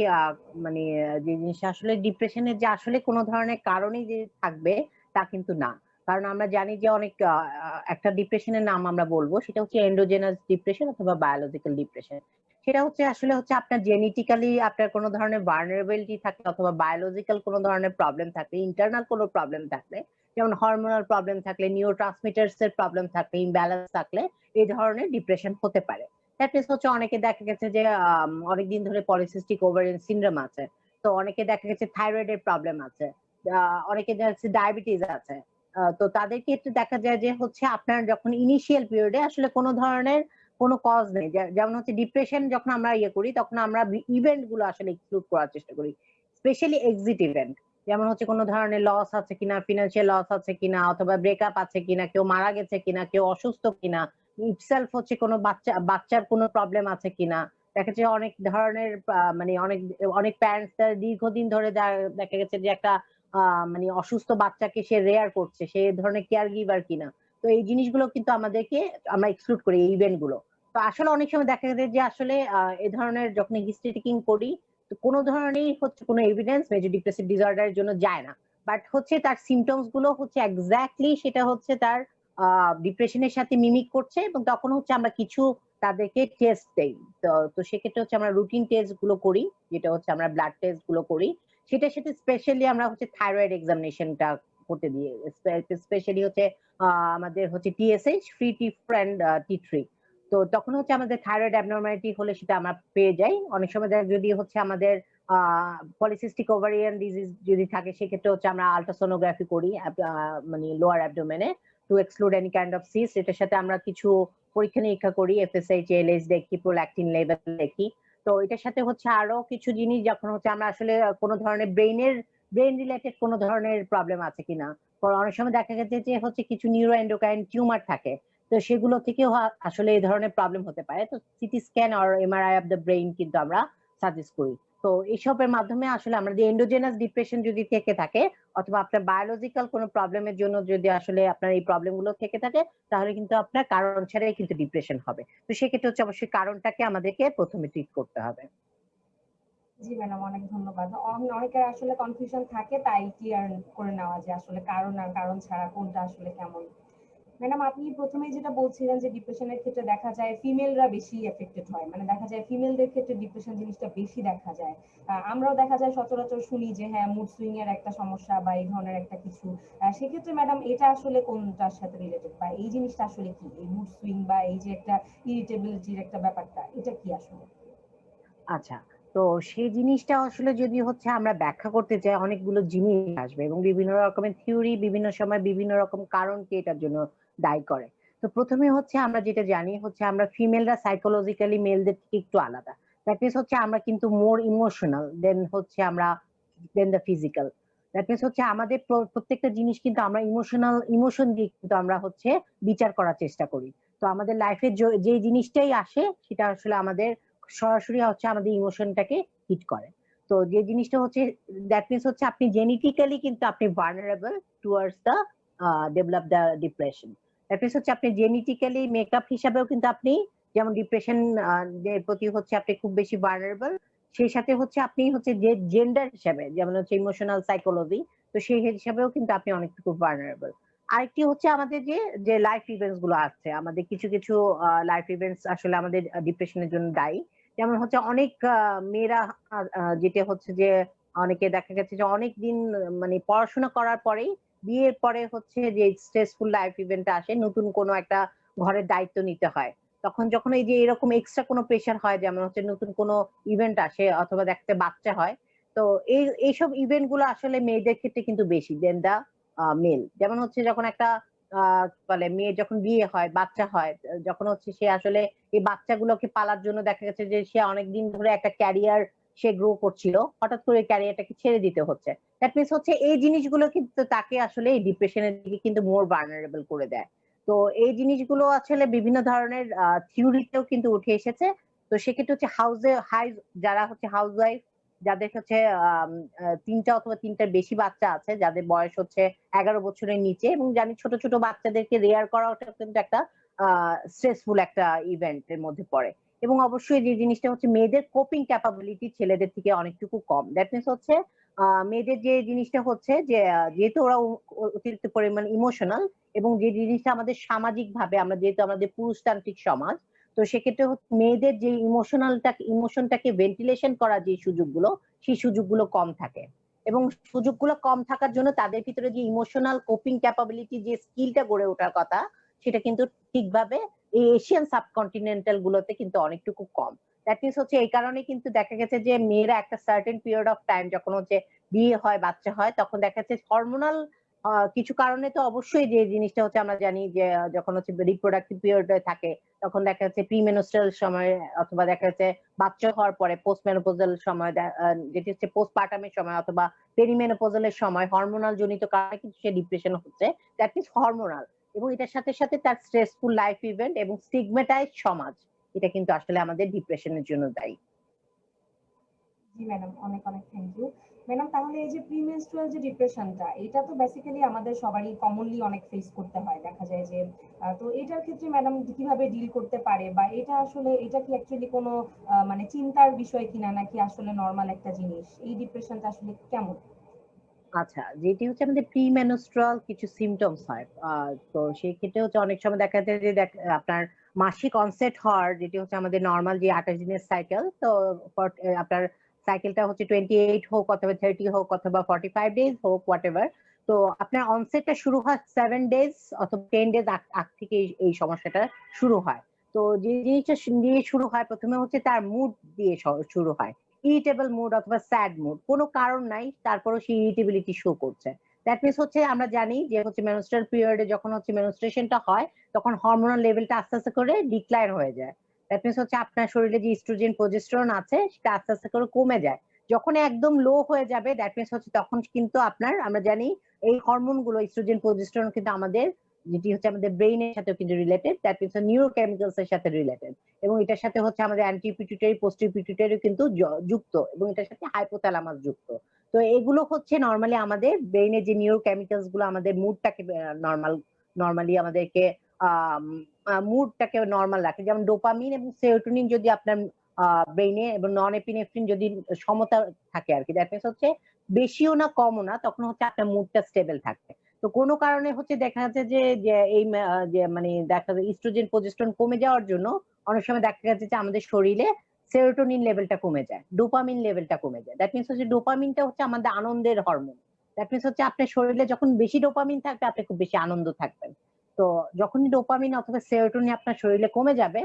মানে যে জিনিসটা আসলে ডিপ্রেশনের যে আসলে কোনো ধরনের কারণই যে থাকবে তা কিন্তু না। কারণ আমরা জানি যে অনেক একটা ডিপ্রেশনের নাম আমরা বলবো, সেটা হচ্ছে এন্ডোজেনাস ডিপ্রেশন অথবা বায়োলজিক্যাল ডিপ্রেশন। সেটা হচ্ছে আসলে হচ্ছে আপনার জেনেটিক্যালি আপনার কোনো ধরনের ভালনারেবিলিটি থাকলে অথবা বায়োলজিক্যাল কোনো ধরনের প্রবলেম থাকলে, ইন্টারনাল কোনো প্রবলেম থাকলে, যেমন হরমোনাল প্রবলেম থাকলে, নিউরোট্রান্সমিটারস এর প্রবলেম থাকলে, ইমব্যালেন্স থাকলে এই ধরনের ডিপ্রেশন হতে পারে। দ্যাট মিনস হচ্ছে অনেকে দেখা গেছে যে অনেকদিন ধরে পলিসিস্টিক ওভারিয়ান সিনড্রোম আছে। তো অনেকে দেখা গেছে থাইরয়েড এর প্রবলেম আছে। অনেকে দেখা যাচ্ছে ডায়াবেটিস আছে। তো তাদের ক্ষেত্রে দেখা যায় যে হচ্ছে আপনার যখন ইনিশিয়াল পিরিয়ডে আসলে কোনো ধরনের কোনো কজ নেই। যেমন হচ্ছে ডিপ্রেশন যখন আমরা ইয়ে করি তখন আমরা ইভেন্ট গুলো আসলে এক্সক্লুড করার চেষ্টা করি। Specially exit event. যেমন হচ্ছে কোনো ধরনের লস আছে কিনা, ফিনান্সিয়াল লস আছে কিনা, অথবা ব্রেকআপ আছে কিনা, কেউ মারা গেছে কিনা, কেউ অসুস্থ কিনা, ইটসেলফ হচ্ছে কোনো বাচ্চার কোনো প্রবলেম আছে কিনা। দেখা যাচ্ছে অনেক ধরনের মানে অনেক অনেক প্যারেন্টস দীর্ঘদিন ধরে দেখা গেছে যে একটা মানে অসুস্থ বাচ্চাকে সে রেয়ার করছে, সে ধরনের কেয়ার গিভার কিনা। তো এই জিনিসগুলো কিন্তু আমাদেরকে আমরা এক্সক্লুড করি এই ইভেন্ট গুলো। তো আসলে অনেক সময় দেখা যায় যে আসলে এই ধরনের যখন হিস্ট্রি টেকিং করি, তো কোনো ধরনের হচ্ছে কোনো এভিডেন্স মেজর ডিপ্রেসিভ ডিসঅর্ডারের জন্য যায় না। বাট হচ্ছে তার সিমটমস গুলো হচ্ছে এক্স্যাক্টলি সেটা হচ্ছে তার ডিপ্রেশনের সাথে মিমিক করছে, এবং তখন হচ্ছে আমরা কিছু তাদেরকে টেস্ট দেই। তো সেক্ষেত্রে হচ্ছে আমরা রুটিন টেস্ট গুলো করি, যেটা হচ্ছে আমরা ব্লাড টেস্ট গুলো করি। সেটার সাথে স্পেশালি আমরা হচ্ছে থাইরয়েড এক্সামিনেশনটা করতে দিই। স্পেশালি হচ্ছে আমাদের হচ্ছে টিএসএইচ, ফ্রি টি ফ্রেন্ড টি3। তো তখন হচ্ছে আমাদের থাইরয়েড অ্যাবনর্মালিটি হলে সেটা আমরা পেয়ে যাই। অনেক সময় যদি হচ্ছে আমাদের পলিসিস্টিক ওভারিয়ান ডিজিজ যদি থাকে, সেক্ষেত্রে হচ্ছে আমরা আলট্রাসোনোগ্রাফি করি মানে লোয়ার অ্যাবডোমেনে, to exclude any kind of cyst. এটার সাথে আমরা কিছু পরীক্ষা নিরীক্ষা করি, এফএসএইচ, এলএইচ দেখি, প্রোল্যাকটিন লেভেল দেখি। তো এটার সাথে হচ্ছে আরো কিছু জিনিস যখন হচ্ছে আমরা আসলে কোনো ধরনের ব্রেন রিলেটেড কোনো ধরনের প্রবলেম আছে কিনা। অনেক সময় দেখা গেছে যে হচ্ছে কিছু নিউরো এন্ডোক্রাইন টিউমার থাকে, তো সেগুলো থেকেও আসলে এই ধরনের প্রবলেম হতে পারে। তো সিটি স্ক্যান আর এমআরআই অফ দ্য ব্রেইন কিন্তু আমরা সাজেস্ট করি। তো এইসবের মাধ্যমে আসলে আমরা যে এন্ডোজেনাস ডিপ্রেশন যদি থেকে থাকে অথবা আপনার বায়োলজিক্যাল কোনো প্রবলেমের জন্য যদি আসলে আপনার এই প্রবলেম গুলো থেকে থাকে, তাহলে কিন্তু আপনার কারণ ছাড়াই কিন্তু ডিপ্রেশন হবে। তো সেক্ষেত্রে হচ্ছে অবশ্যই কারণটাকে আমাদেরকে প্রথমে ট্রিট করতে হবে। জি ম্যাডাম, অনেক ধন্যবাদ। অনেকের আসলে কনফিউশন থাকে, তাই ক্লিয়ার করে নেওয়া যে আসলে কারণ আর কারণ ছাড়া কোনটা আসলে কেমন। ম্যাডাম, আপনি প্রথমেই যেটা বলছিলেন যে ডিপ্রেশনের ক্ষেত্রে দেখা যায় ফিমেলরা বেশি এফেক্টেড হয়, মানে দেখা যায় ফিমেলদের ক্ষেত্রে ডিপ্রেশন জিনিসটা বেশি দেখা যায়। আমরাও দেখা যায় সচরাচর শুনি যে হ্যাঁ মুড সুইং এর একটা সমস্যা বা এই ধরনের একটা কিছু। সেক্ষেত্রে ম্যাডাম এটা আসলে কোনটার সাথে রিলেটেড, বা এই জিনিসটা আসলে কি, এই মুড সুইং বা এই যে একটা ইরিটেবিলিটির একটা ব্যাপারটা, এটা কি আসলে? আচ্ছা, তো সেই জিনিসটা আসলে যদি হচ্ছে আমরা ব্যাখ্যা করতে চাই, অনেকগুলো জিনিস আসবে এবং বিভিন্ন রকমের থিওরি বিভিন্ন সময় বিভিন্ন রকম কারণকে এটার জন্য দায়ী করে। তো প্রথমে হচ্ছে আমরা যেটা জানি হচ্ছে আমরা ফিমেলরা সাইকোলজিক্যালি মেলদের থেকে একটু আলাদা। দ্যাট মিনস হচ্ছে আমরা কিন্তু more emotional than the physical. That means হচ্ছে আমাদের প্রত্যেকটা জিনিস কিন্তু আমরা ইমোশন দিয়ে কিন্তু আমরা হচ্ছে বিচার করার চেষ্টা করি। তো আমাদের লাইফে যে জিনিসটাই আসে সেটা আসলে আমাদের সরাসরি হচ্ছে আমাদের ইমোশনটাকে হিট করে। তো যে জিনিসটা হচ্ছে দ্যাট মিনস হচ্ছে আপনি জেনেটিক্যালি কিন্তু আপনি vulnerable towards the develop the depression. That means হচ্ছে আপনি জেনেটিক্যালি মেকআপ হিসাবেও কিন্তু আপনি যেমন ডিপ্রেশন এর প্রতি হচ্ছে আপনি খুব বেশি ভালনারেবল, সেই সাথে হচ্ছে আপনি হচ্ছে যে জেন্ডার হিসাবে যেমন হচ্ছে ইমোশনাল সাইকোলজি, তো সেই হিসাবেও কিন্তু আপনি অনেকটুকু ভালনারেবল। আরেকটি হচ্ছে আমাদের যে যে লাইফ ইভেন্টস গুলো আছে, আমাদের কিছু কিছু লাইফ ইভেন্টস আসলে আমাদের ডিপ্রেশনের জন্য দায়ী। যেমন হচ্ছে অনেক মেয়েরা যেটা হচ্ছে যে অনেকে দেখা গেছে যে অনেক দিন মানে পড়াশোনা করার পরেই বিয়ের পরে হচ্ছে যে স্ট্রেসফুল লাইফ ইভেন্ট আসে, নতুন কোনো একটা ঘরের দায়িত্ব নিতে হয়। তখন যখন এই যে এরকম এক্সট্রা কোনো প্রেশার হয়, যেমন হচ্ছে নতুন কোনো ইভেন্ট আসে অথবা দেখতে বাচ্চা হয়, তো এইসব ইভেন্ট গুলো আসলে মেয়েদের ক্ষেত্রে কিন্তু বেশি দেন দা মেল। যেমন হচ্ছে যখন একটা বলে মেয়ের যখন বিয়ে হয়, বাচ্চা হয়, যখন হচ্ছে সে আসলে এই বাচ্চাগুলোকে পালার জন্য দেখা গেছে যে সে অনেকদিন ধরে একটা ক্যারিয়ার সে গ্রো করছিল, হঠাৎ করে ক্যারিয়ারটাকে ছেড়ে দিতে হচ্ছে। দ্যাট মিনস হচ্ছে এই জিনিসগুলো কিন্তু তাকে আসলে এই ডিপ্রেশনের দিকে কিন্তু মোর ভালনারেবল করে দেয়। তো এই জিনিসগুলো আসলে বিভিন্ন ধরনের থিওরিতেও কিন্তু উঠে এসেছে। তো সেক্ষেত্রে হচ্ছে যারা হচ্ছে হাউস ওয়াইফ, যাদের হচ্ছে তিনটা অথবা তিনটার বেশি বাচ্চা আছে, যাদের বয়স হচ্ছে 11 বছরের নিচে, এবং জানি ছোট ছোট বাচ্চাদেরকে রেয়ার করা ওটা কিন্তু একটা স্ট্রেসফুল একটা ইভেন্টের মধ্যে পড়ে। এবং অবশ্যই যে জিনিসটা হচ্ছে মেয়েদের কোপিং ক্যাপাবিলিটি ছেলেদের থেকে অনেকটুকু কম। দ্যাট মিনস হচ্ছে মেয়েদের যে জিনিসটা হচ্ছে যে যেহেতু ওরা অতিরিক্ত পরিমাণ ইমোশনাল, এবং যে জিনিসটা আমাদের সামাজিক ভাবে আমরা যেহেতু আমাদের পুরুষতান্ত্রিক সমাজ, তো সেক্ষেত্রে মেয়েদের যে ইমোশনটাকে ভেন্টিলেশন করার যে সুযোগগুলো, সেই সুযোগগুলো কম থাকে। এবং সুযোগগুলো কম থাকার জন্য তাদের ভিতরে যে ইমোশনাল কোপিং ক্যাপাবিলিটি যে স্কিলটা গড়ে ওঠার কথা, সেটা কিন্তু ঠিকভাবে এই এশিয়ান সাবকন্টিনেন্টাল গুলোতে কিন্তু অনেকটুকু কম। দ্যাট মিনস হচ্ছে এই কারণে কিন্তু দেখা গেছে যে মেয়েরা একটা সার্টেন পিরিয়ড অফ টাইম যখন হচ্ছে বিয়ে হয়, বাচ্চা হয়, তখন দেখা যাচ্ছে হরমোনাল কিছু কারণে তো অবশ্যই যে জিনিসটা হচ্ছে আমরা জানি যে যখন হচ্ছে রিপ্রোডাক্টিভ পিরিয়ডে থাকে, তখন দেখা যাচ্ছে প্রিমেনস্ট্রাল সময়, অথবা দেখা যাচ্ছে বাচ্চা হওয়ার পরে পোস্টমেনোপজাল সময়, যেটি হচ্ছে পোস্টপার্টামের সময় অথবা পেরিমেনোপজালের সময় হরমোনাল জনিত কারণে কিন্তু সে ডিপ্রেশন হচ্ছে। That is hormonal. এবং এটার সাথে সাথে তার স্ট্রেসফুল লাইফ ইভেন্ট এবং স্টিগমাটাইজড সমাজ, এটা কিন্তু আসলে আমাদের ডিপ্রেশনের জন্য দায়ী। জি ম্যাডাম, অনেক অনেক থ্যাংক ইউ। ম্যাডাম, তাহলে এই যে প্রিমেনস্ট্রুয়াল যে ডিপ্রেশনটা, এটা তো বেসিক্যালি আমাদের সবারই কমনলি অনেক ফেস করতে হয়, দেখা যায় যে তো এটার ক্ষেত্রে ম্যাডাম কিভাবে ডিল করতে পারে, বা এটা আসলে এটা কি অ্যাকচুয়ালি কোনো মানে চিন্তার বিষয় কিনা, নাকি আসলে নর্মাল একটা জিনিস? এই ডিপ্রেশনটা আসলে কেমন? আচ্ছা, যেটি হচ্ছে আমাদের প্রিমেনস্ট্রুয়াল কিছু সিম্পটমস হয়। তো সেই ক্ষেত্রে হচ্ছে অনেক সময় দেখা যায় যে আপনার মাসিক অনসেট হওয়ার, যেটি হচ্ছে আমাদের নরমাল যে 28 দিনের সাইকেল, তো আপনার সাইকেলটা হচ্ছে 28 হোক অথবা 30 হোক অথবা 45 ডেজ হোক, হোয়াটএভার। তো আপনার অনসেটটা শুরু হয় 7 ডেজ অথবা 10 ডেজ আগ থেকে এই সমস্যাটা শুরু হয়। তো যে জিনিসটা দিয়ে শুরু হয়, প্রথমে হচ্ছে তার মুড দিয়ে শুরু হয়। ইরিটেবল মুড অথবা স্যাড মুড, কোনো কারণ নাই, তারপরও সেই ইরিটেবিলিটি শো করছে। দ্যাট মিনস হচ্ছে আমরা জানি যে হচ্ছে মেনস্ট্রুয়াল পিরিয়ডে যখন হচ্ছে মেনস্ট্রুয়েশনটা হয়, তখন হরমোনাল লেভেলটা আস্তে আস্তে করে ডিক্লাইন হয়ে যায়। দ্যাট মিনস হচ্ছে আপনার শরীরে যে ইস্ট্রোজেন প্রজেস্টেরন আছে, সেটা আস্তে আস্তে করে কমে যায়। যখন একদম লো হয়ে যাবে, দ্যাট মিনস হচ্ছে তখন কিন্তু আমরা জানি এই হরমোন গুলো ইস্ট্রোজেন প্রজেস্টেরন কিন্তু আমাদের যেটি হচ্ছে আমাদের ব্রেইনের সাথে কিন্তু রিলেটেড, দ্যাট মিনস নিউরোকেমিক্যালস এর সাথে রিলেটেড। এবং এটার সাথে হচ্ছে আমাদের অ্যান্টি পিটুইটারি পোস্টিরিয়র পিটুইটারি কিন্তু যুক্ত, এবং এটার সাথে হাইপোথ্যালামাস যুক্ত। তো এগুলো হচ্ছে নরমালি আমাদের ব্রেইনের যে নিউরোকেমিক্যালস গুলো আমাদের মুডটাকে নরমালি আমাদেরকে মুডটাকে নরমাল রাখে। যেমন ডোপামিন এবং সেরোটোনিন যদি আপনার ব্রেইনে এবং নন এপিনেফ্রিন যদি সমতা থাকে আর কি, দ্যাট মিনস হচ্ছে বেশিও না কমও না, তখন হচ্ছে আপনার মুডটা স্টেবল থাকে। তো কোনো কারণে হচ্ছে দেখা যাচ্ছে যে এই যে মানে দেখা যায় ইস্ট্রোজেন প্রজেস্টেরন কমে যাওয়ার জন্য অনেক সময় দেখা যাচ্ছে যে আমাদের শরীরে সেরোটোনিন লেভেলটা কমে যায়, ডোপামিন লেভেলটা কমে যায়। দ্যাট মিনস হচ্ছে ডোপামিনটা হচ্ছে আমাদের আনন্দের হরমোন। দ্যাট মিনস হচ্ছে আপনার শরীরে যখন বেশি ডোপামিন থাকবে, আপনি খুব বেশি আনন্দ থাকবেন। তো যখনই ডোপামিন অথবা সেরোটোনিন আপনার শরীরে কমে যাবে,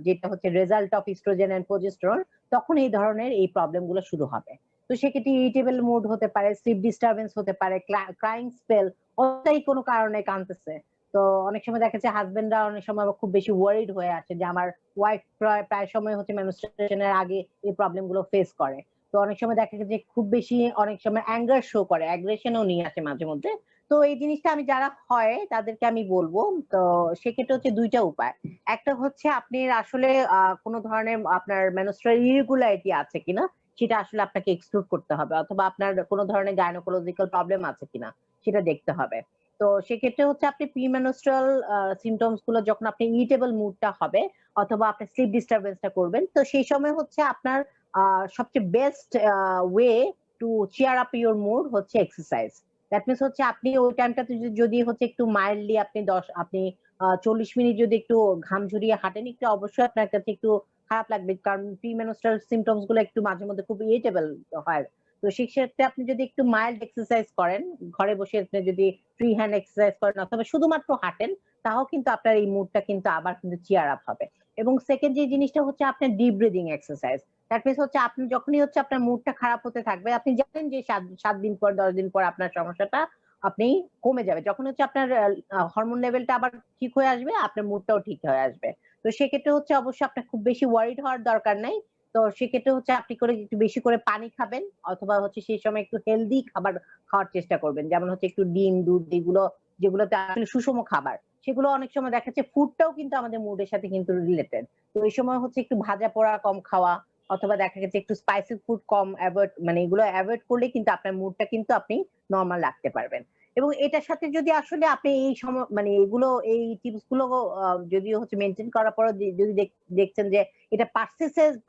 যেটা হচ্ছে result of estrogen and progesterone, তখন এই ধরনের এই প্রবলেম গুলো শুরু হবে। তো সেক্ষেত্রে ইরিটেবল মুড হতে পারে, স্লিপ ডিস্টারবেন্স হতে পারে, ক্রাইং স্পেল, অস্থায়ী কোনো কারণে কাঁদতেছে। তো অনেক সময় দেখা যাচ্ছে হাজবেন্ডরা অনেক সময় খুব বেশি ওয়ারিড হয়ে আসে যে আমার ওয়াইফ প্রায় সময় হচ্ছে মেনস্ট্রুয়েশনের আগে এই প্রবলেম গুলো ফেস করে। তো অনেক সময় দেখা যাচ্ছে যে খুব বেশি অনেক সময় অ্যাঙ্গার শো করে, অ্যাগ্রেশনও নিয়ে আসে মাঝে মধ্যে। তো এই জিনিসটা আমি যারা হয় তাদেরকে আমি বলবো, তো সেক্ষেত্রে হচ্ছে দুইটা উপায়। একটা হচ্ছে আপনি আসলে কোনো ধরনের আপনার মেনস্ট্রুয়াল ইরেগুলারিটি আছে কিনা, সেটা আসলে আপনাকে এক্সক্লুড করতে হবে, অথবা আপনার কোনো ধরনের গাইনোকোলজিক্যাল প্রবলেম আছে কিনা সেটা দেখতে হবে। তো সেক্ষেত্রে হচ্ছে আপনি প্রিমেনস্ট্রুয়াল সিমটমস গুলো যখন আপনি ইরিটেবল মুডটা হবে অথবা আপনি স্লিপ ডিস্টারবেন্সটা করবেন, তো সেই সময় হচ্ছে আপনার সবচেয়ে best way to cheer up your mood হচ্ছে এক্সারসাইজ। দ্যাট মিনস হচ্ছে আপনি ওই টাইমটাতে যদি হচ্ছে একটু মাইল্ডলি আপনি 40 মিনিট যদি একটু ঘাম ঝরিয়ে হাঁটেন, একটু অবশ্যই আপনার কাছে একটু খারাপ লাগবে, কারণ প্রিমেনস্ট্রুয়াল সিমটমস গুলো একটু মাঝে মধ্যে খুব ইরিটেবল হয়। তো সেক্ষেত্রে আপনি যদি একটু মাইল্ড এক্সারসাইজ করেন, ঘরে বসে আপনি যদি ফ্রি হ্যান্ড এক্সারসাইজ করেন অথবা শুধুমাত্র হাঁটেন, তাও কিন্তু আপনার এই মুডটা কিন্তু আবার কিন্তু চিয়ার আপ হবে। এবং সেকেন্ড যে জিনিসটা হচ্ছে আপনার deep breathing exercise. That means হচ্ছে আপনি যখনই হচ্ছে আপনার মুডটা খারাপ হতে থাকবে, আপনি জানেন যে 7 দিন পর 10 দিন পর আপনার সমস্যাটা আপনি কমে যাবে, যখন হচ্ছে আপনার হরমোন লেভেলটা আবার ঠিক হয়ে আসবে, আপনার মুডটাও ঠিক হয়ে আসবে। তো সেক্ষেত্রে হচ্ছে অবশ্যই আপনার খুব বেশি ওয়ারিড হওয়ার দরকার নাই। তো সেক্ষেত্রে হচ্ছে আপনি একটু বেশি করে পানি খাবেন অথবা হচ্ছে সেই সময় একটু হেলদি খাবার খাওয়ার চেষ্টা করবেন, যেমন হচ্ছে একটু ডিম, দুধ, এগুলো যেগুলোতে আসলে সুষম খাবার, সেগুলো অনেক সময় দেখা যাচ্ছে ফুডটাও কিন্তু আমাদের মুডের সাথে কিন্তু রিলেটেড। তো এই সময় হচ্ছে একটু ভাজা পোড়া কম খাওয়া অথবা দেখা গেছে একটু স্পাইসি ফুড কম অ্যাভয়েড, মানে এগুলো অ্যাভয়েড করলে কিন্তু আপনার মুডটা কিন্তু আপনি নরমাল রাখতে পারবেন। এবং এটার সাথে যদি আসলে আপনি এই সময় মানে এগুলো এই টিপস গুলো যদি হচ্ছে মেনটেন করার পর যদি দেখছেন যে এটা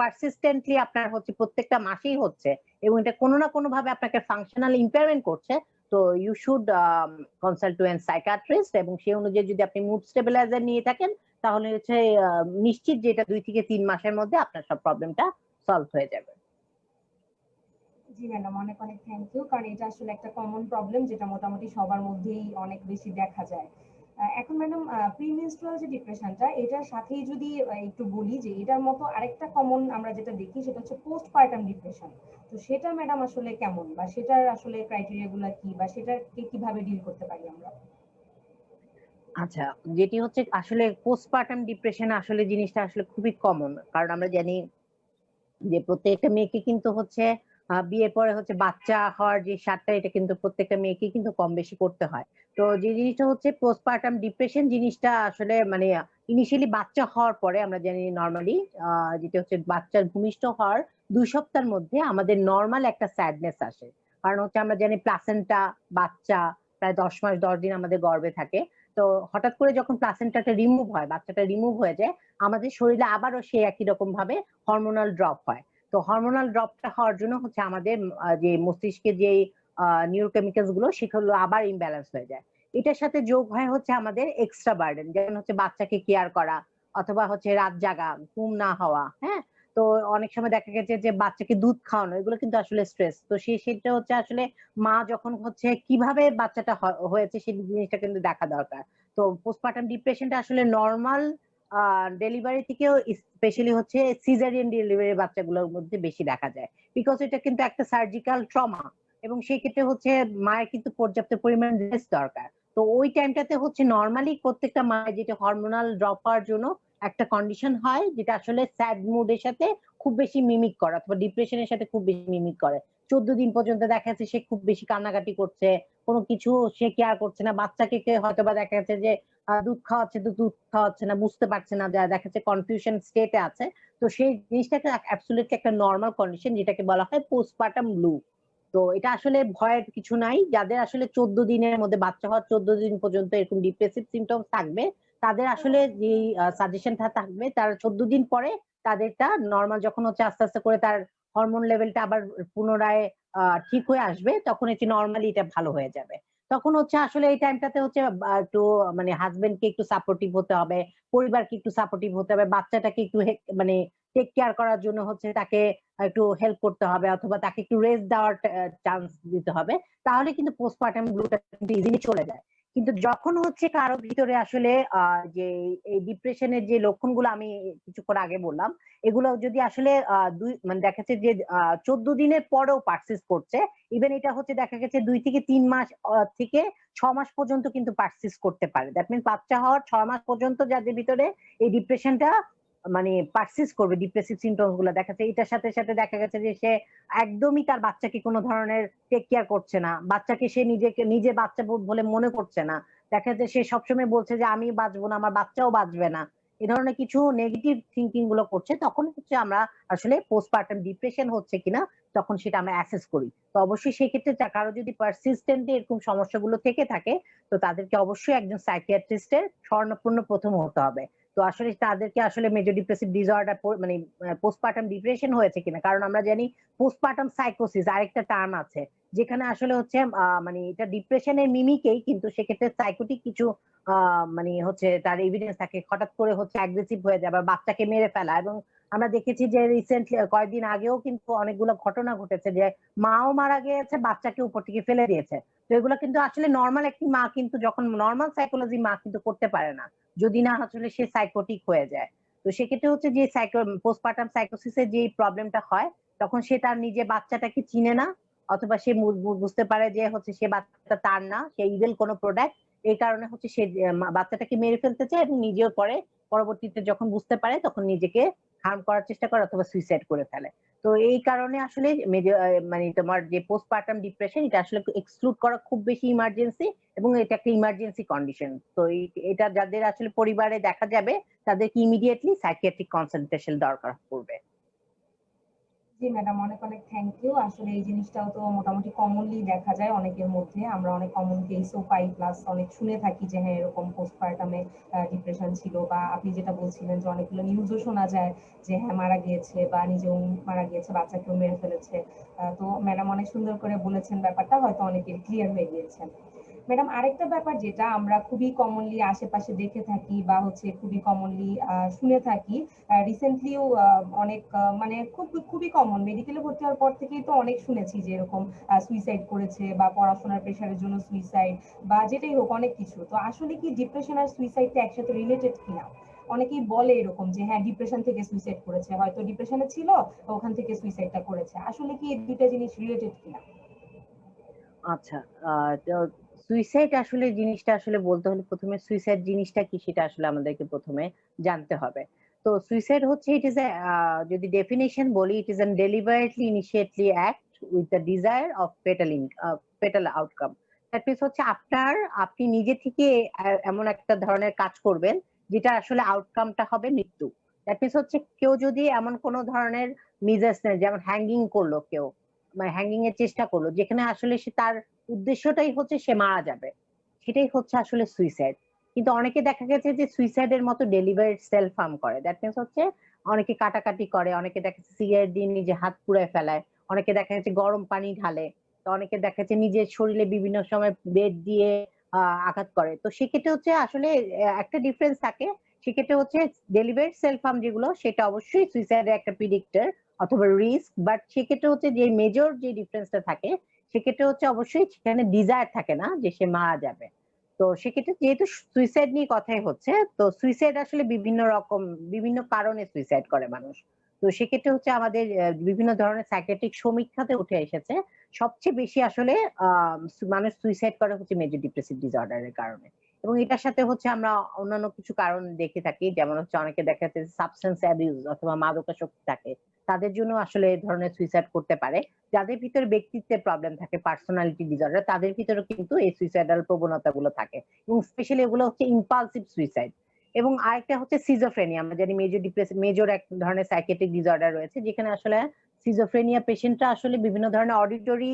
পারসিস্টেন্টলি আপনার হচ্ছে প্রত্যেকটা মাসেই হচ্ছে এবং এটা কোনো না কোনো ভাবে আপনাকে ফাংশনাল ইম্পেয়ারমেন্ট করছে, তো you should consult to an psychiatrist. এবং সেই অনুযায়ী যদি আপনি মুড স্টেবিলাইজার নিয়ে থাকেন, তাহলে হচ্ছে নিশ্চিত যে এটা 2 থেকে 3 মাসের মধ্যে আপনার সব প্রবলেমটা সলভ হয়ে যাবে। জি ম্যাডাম, অনেক অনেক থ্যাংক ইউ, কারণ এটা আসলে একটা কমন প্রবলেম যেটা মোটামুটি সবার মধ্যেই অনেক বেশি দেখা যায়। এখন ম্যাডাম, প্রিমেনস্ট্রুয়াল যে ডিপ্রেশনটা, এটার সাথেই যদি একটু বলি যে এটার মতো আরেকটা কমন আমরা যেটা দেখি সেটা হচ্ছে পোস্টপার্টাম ডিপ্রেশন। তো সেটা ম্যাডাম আসলে কেমন, বা সেটার আসলে ক্রাইটেরিয়া গুলা কি, বা সেটাকে কিভাবে ডিল করতে পারি আমরা? আচ্ছা, যেটি হচ্ছে আসলে পোস্টপার্টাম ডিপ্রেশন আসলে জিনিসটা আসলে খুবই কমন, কারণ আমরা জানি যে প্রত্যেকটা মেয়েকে কিন্তু হচ্ছে বিয়ের পরে হচ্ছে বাচ্চা হওয়ার যে স্বাদটা, এটা কিন্তু প্রত্যেকটা মেয়েকে কিন্তু কম বেশি করতে হয়। তো যে জিনিসটা হচ্ছে পোস্টপার্টাম ডিপ্রেশন জিনিসটা আসলে মানে ইনিশিয়ালি বাচ্চা হওয়ার পরে আমরা জানি নরমালি যেটা হচ্ছে বাচ্চার ভূমিষ্ঠ হওয়ার 2 সপ্তাহের মধ্যে আমাদের নরমাল একটা স্যাডনেস আসে। কারণ হচ্ছে আমরা জানি প্লাসেন্টা বাচ্চা প্রায় 10 মাস 10 দিন আমাদের গর্ভে থাকে। তো হঠাৎ করে যখন প্লাসেন্টাটা রিমুভ হয়, বাচ্চাটা রিমুভ হয়ে যায়, আমাদের শরীরে আবারও সেই একই রকম ভাবে হরমোনাল ড্রপ হয়। তো হরমোনাল ড্রপটা হওয়ার জন্য হচ্ছে আমাদের যে মস্তিষ্কে যে নিউরোকেমিক্যালস গুলো সেগুলো আবার ইমব্যালেন্স হয়ে যায়। এটার সাথে যোগ হয় হচ্ছে আমাদের এক্সট্রা বার্ডেন, যেমন হচ্ছে বাচ্চাকে কেয়ার করা অথবা হচ্ছে রাত জাগা, ঘুম না হওয়া, হ্যাঁ? তো অনেক সময় দেখা গেছে যে বাচ্চাকে দুধ খাওয়ানো, এগুলো কিন্তু আসলে স্ট্রেস। তো সেটা হচ্ছে আসলে মা যখন হচ্ছে কিভাবে বাচ্চাটা হয়েছে সেই জিনিসটা কিন্তু দেখা দরকার। তো পোস্টপার্টাম ডিপ্রেশনটা আসলে নরমাল ডেলিভারি থেকেও স্পেশালি হচ্ছে সিজারিয়ান ডেলিভারি বাচ্চাগুলোর মধ্যে বেশি দেখা যায়, বিকজ এটা কিন্তু একটা সার্জিক্যাল ট্রমা এবং সেই ক্ষেত্রে হচ্ছে মায়ের কিন্তু পর্যাপ্ত পরিমাণ রেস্ট দরকার। তো ওই টাইমটাতে হচ্ছে নরমালি প্রত্যেকটা মায়ের যেটা হরমোনাল ড্রপ হওয়ার জন্য একটা কন্ডিশন হয়, যেটা আসলে স্যাড মুডের সাথে খুব বেশি মিমিক করে অথবা ডিপ্রেশনের সাথে খুব বেশি মিমিক করে। 14 দিন পর্যন্ত দেখা যাচ্ছে সে খুব বেশি কান্নাকাটি করছে, কোনো কিছু সে কেয়ার করছে না, বাচ্চাকে হয়তো বা দেখা যাচ্ছে যে দুধ খাওয়াচ্ছে তো দুধ খাওয়াচ্ছে না, বুঝতে পারছে না, যা দেখা যাচ্ছে কনফিউশন স্টেটে আছে। তো সেই জিনিসটাকে অ্যাবসলিউটলি একটা নরমাল কন্ডিশন, যেটাকে বলা হয় পোস্টপার্টাম ব্লু। তো এটা আসলে ভয়ের কিছু নাই। যাদের আসলে 14 দিনের মধ্যে বাচ্চা হওয়ার 14 দিন পর্যন্ত এরকম ডিপ্রেসিভ সিমটমস থাকবে, তাদের আসলে যে সাজেশনটা থাকবে, তার 14 দিন পরে তাদেরটা নরমাল যখন হচ্ছে আস্তে আস্তে করে তার হরমোন লেভেলটা আবার পুনরায় ঠিক হয়ে আসবে, তখন এটি নরমালি এটা ভালো হয়ে যাবে। তখন হচ্ছে আসলে এই টাইমটাতে হচ্ছে একটু মানে হাজবেন্ডকে একটু সাপোর্টিভ হতে হবে, পরিবারকে একটু সাপোর্টিভ হতে হবে, বাচ্চাটাকে একটু মানে টেক কেয়ার করার জন্য হচ্ছে তাকে একটু হেল্প করতে হবে অথবা তাকে একটু রেস্ট দেওয়ার চান্স দিতে হবে। তাহলে কিন্তু পোস্টপার্টাম ব্লুটা কিন্তু ইজিলি চলে যায়। কিন্তু যখন হচ্ছে কারো ভিতরে আসলে যে এই ডিপ্রেশনের যে লক্ষণগুলো আমি কিছুক্ষণ আগে বললাম, এগুলো যদি আসলে মানে দেখা যাচ্ছে যে 14 দিনের পরেও পারসিস্ট করছে, ইভেন এটা হচ্ছে দেখা গেছে 2 থেকে 3 মাস থেকে 6 মাস পর্যন্ত কিন্তু পারসিস্ট করতে পারে। দ্যাট মিনস বাচ্চা হওয়ার 6 মাস পর্যন্ত যাদের ভিতরে এই ডিপ্রেশনটা মানে পারসিস্ট করবে, ডিপ্রেসিভ সিমটমস গুলো দেখা যাচ্ছে, এটার সাথে সাথে দেখা গেছে যে সে একদমই তার বাচ্চাকে কোনো ধরনের টেক কেয়ার করছে না, বাচ্চাকে সে নিজে বাচ্চা বলে মনে করছে না, দেখা যাচ্ছে সে সবসময় বলছে যে আমি বাঁচবো না, আমার বাচ্চাও বাঁচবে না, এই ধরনের কিছু নেগেটিভ থিঙ্কিং গুলো করছে, তখন হচ্ছে আমরা আসলে পোস্টপার্টাম ডিপ্রেশন হচ্ছে কিনা তখন সেটা আমরা অ্যাসেস করি। তো অবশ্যই সেই ক্ষেত্রে কারো যদি পারসিস্টেন্টলি এরকম সমস্যাগুলো থেকে থাকে, তো তাদেরকে অবশ্যই একজন সাইকিয়াট্রিস্টের শরণাপন্ন প্রথম হতে হবে। তো আসলে তাদেরকে আসলে মেজর ডিপ্রেসিভ ডিসঅর্ডার মানে পোস্টপার্টাম ডিপ্রেশন হয়েছে কিনা, কারণ আমরা জানি পোস্টপার্টাম সাইকোসিস আরেকটা টার্ম আছে, যেখানে আসলে হচ্ছে মানে এটা ডিপ্রেশনের মিমিকেই, কিন্তু সেক্ষেত্রে সাইকোটিক কিছু মানে হচ্ছে তার এভিডেন্স থাকে, হঠাৎ করে হচ্ছে অ্যাগ্রেসিভ হয়ে যায় বা বাচ্চাকে মেরে ফেলা। এবং আমরা দেখেছি যে রিসেন্টলি কয়েকদিন আগেও কিন্তু অনেকগুলো ঘটনা ঘটেছে যে মাও মারা গিয়েছে, বাচ্চাকে উপর থেকে ফেলে দিয়েছে। তো এগুলো কিন্তু আসলে নর্মাল একটি মা কিন্তু, যখন নর্মাল সাইকোলজি মা কিন্তু করতে পারে না, যদি না আসলে সে সাইকোটিক হয়ে যায়। তো সেক্ষেত্রে হচ্ছে যে পোস্টপার্টাম সাইকোসিসের যে প্রবলেমটা হয়, তখন সে তার নিজে বাচ্চাটাকে চিনে না, অথবা সে বুঝতে পারে যে হচ্ছে সে বাচ্চাটা তার না, সে ইভিল কোনো প্রোডাক্ট। এই কারণে হচ্ছে সে বাচ্চাটাকে মেরে ফেলতে চায় এবং নিজেও পরে পরবর্তীতে যখন বুঝতে পারে তখন নিজেকে হার্ম করার চেষ্টা করে অথবা সুইসাইড করে ফেলে। তো এই কারণে আসলে মানে তোমার যে পোস্টপার্টাম ডিপ্রেশন, এটা আসলে এক্সক্লুড করা খুব বেশি ইমার্জেন্সি, এবং এটা একটা ইমার্জেন্সি কন্ডিশন। তো এটা যাদের আসলে পরিবারে দেখা যাবে, তাদেরকে ইমিডিয়েটলি সাইকিয়াট্রিক কনসালটেশন দরকার পড়বে। জি ম্যাডাম, অনেক অনেক থ্যাংক ইউ। আসলে এই জিনিসটাও তো মোটামুটি কমনলি দেখা যায় অনেকের মধ্যে, আমরা অনেক কমন কেসও পাই, প্লাস অনেক শুনে থাকি যে হ্যাঁ এরকম পোস্টপার্টামে ডিপ্রেশন ছিল, বা আপনি যেটা বলছিলেন যে অনেকগুলো নিউজও শোনা যায় যে হ্যাঁ মারা গিয়েছে বা নিজেও মারা গিয়েছে, বাচ্চাকেও মেরে ফেলেছে। তো ম্যাডাম অনেক সুন্দর করে বলেছেন ব্যাপারটা, হয়তো অনেকের ক্লিয়ার হয়ে গিয়েছে। ম্যাডাম আরেকটা ব্যাপার যেটা আমরা খুবই কমনলি আশেপাশে দেখে থাকি বা হচ্ছে খুবই কমনলি শুনে থাকি, রিসেন্টলিও অনেক মানে খুবই কমন, মেডিকেলে ভর্তি হওয়ার পর থেকেই তো অনেক শুনেছি যে এরকম সুইসাইড করেছে বা পড়াশোনার প্রেশারের জন্য সুইসাইড বা যেটাই হোক অনেক কিছু। তো আসলে কি ডিপ্রেশন আর সুইসাইডটা একসাথে রিলেটেড কিনা? অনেকেই বলে এরকম যে হ্যাঁ ডিপ্রেশন থেকে সুইসাইড করেছে, হয়তো ডিপ্রেশনে ছিল ওখান থেকে সুইসাইডটা করেছে। আসলে কি এই দুইটা জিনিস রিলেটেড কিনা? আচ্ছা, তো সুইসাইড আসলে জিনিসটা আসলে বলতে হলে প্রথমে সুইসাইড জিনিসটা কি সেটা আসলে আমাদেরকে প্রথমে জানতে হবে। তো সুইসাইড হচ্ছে ইট ইজ এ, যদি ডেফিনিশন বলি, it is an deliberately initiated act with the desire of fatal outcome. That means হচ্ছে আপনি নিজে থেকে এমন একটা ধরনের কাজ করবেন যেটা আসলে আউটকামটা হবে মৃত্যু। দ্যাট মিনস হচ্ছে কেউ যদি এমন কোন ধরনের মিজাজ নেয়, যেমন হ্যাঙ্গিং করলো কেউ, মানে হ্যাঙ্গিং এর চেষ্টা করলো, যেখানে আসলে সে তার উদ্দেশ্যটাই হচ্ছে সে মারা যাবে, সেটাই হচ্ছে আসলে সুইসাইড। কিন্তু অনেকে দেখা গেছে যে সুইসাইডের মতো ডেলিভারেট সেলফ হার্ম করে। দ্যাট মিনস হচ্ছে অনেকে কাটাকাটি করে, অনেকে দেখা যাচ্ছে সিগারেট দিয়ে নিজে হাত পুড়ে ফেলায়, অনেকে দেখা যাচ্ছে গরম পানি ঢালে, তো অনেকে দেখা যাচ্ছে নিজের শরীরে বিভিন্ন সময় বেড দিয়ে আঘাত করে। তো সেক্ষেত্রে হচ্ছে আসলে একটা ডিফারেন্স থাকে। সেক্ষেত্রে হচ্ছে ডেলিভারেট সেলফ হার্ম যেগুলো, সেটা অবশ্যই সুইসাইডের একটা প্রিডিক্টর অথবা রিস্ক। বাট সেক্ষেত্রে হচ্ছে যে মেজর যে ডিফারেন্সটা থাকে, সেক্ষেত্রে হচ্ছে অবশ্যই সেখানে ডিজায়ার থাকে না যে সে মারা যাবে। তো সেক্ষেত্রে যেহেতু সুইসাইড নিয়ে কথাই হচ্ছে, তো সুইসাইড আসলে বিভিন্ন রকম, বিভিন্ন কারণে সুইসাইড করে মানুষ। তো সেক্ষেত্রে হচ্ছে আমাদের বিভিন্ন ধরনের সাইকিয়াট্রিক সমীক্ষাতে উঠে এসেছে সবচেয়ে বেশি আসলে মানুষ সুইসাইড করে হচ্ছে মেজর ডিপ্রেসিভ ডিসঅর্ডারের কারণে। এবং এটার সাথে হচ্ছে আমরা অন্যান্য কিছু কারণ দেখে থাকি, যেমন হচ্ছে অনেকে দেখা যাচ্ছে সাবস্টেন্স অ্যাবিউজ অথবা মাদকাসক্তি থাকে, তাদের জন্য আসলে এই ধরনের সুইসাইড করতে পারে। যাদের ভিতরে ব্যক্তিত্বের প্রবলেম থাকে, পার্সোনালিটি ডিসঅর্ডার, তাদের ভিতরে কিন্তু এই সুইসাইডাল প্রবণতাগুলো থাকে, এবং স্পেশালি এগুলো হচ্ছে ইম্পালসিভ সুইসাইড। এবং আরেকটা হচ্ছে সিজোফ্রেনিয়া। আমরা জানি মেজর এক ধরনের সাইকিয়াট্রিক ডিসঅর্ডার রয়েছে, যেখানে আসলে সিজোফ্রেনিয়া পেশেন্টরা আসলে বিভিন্ন ধরনের অডিটরি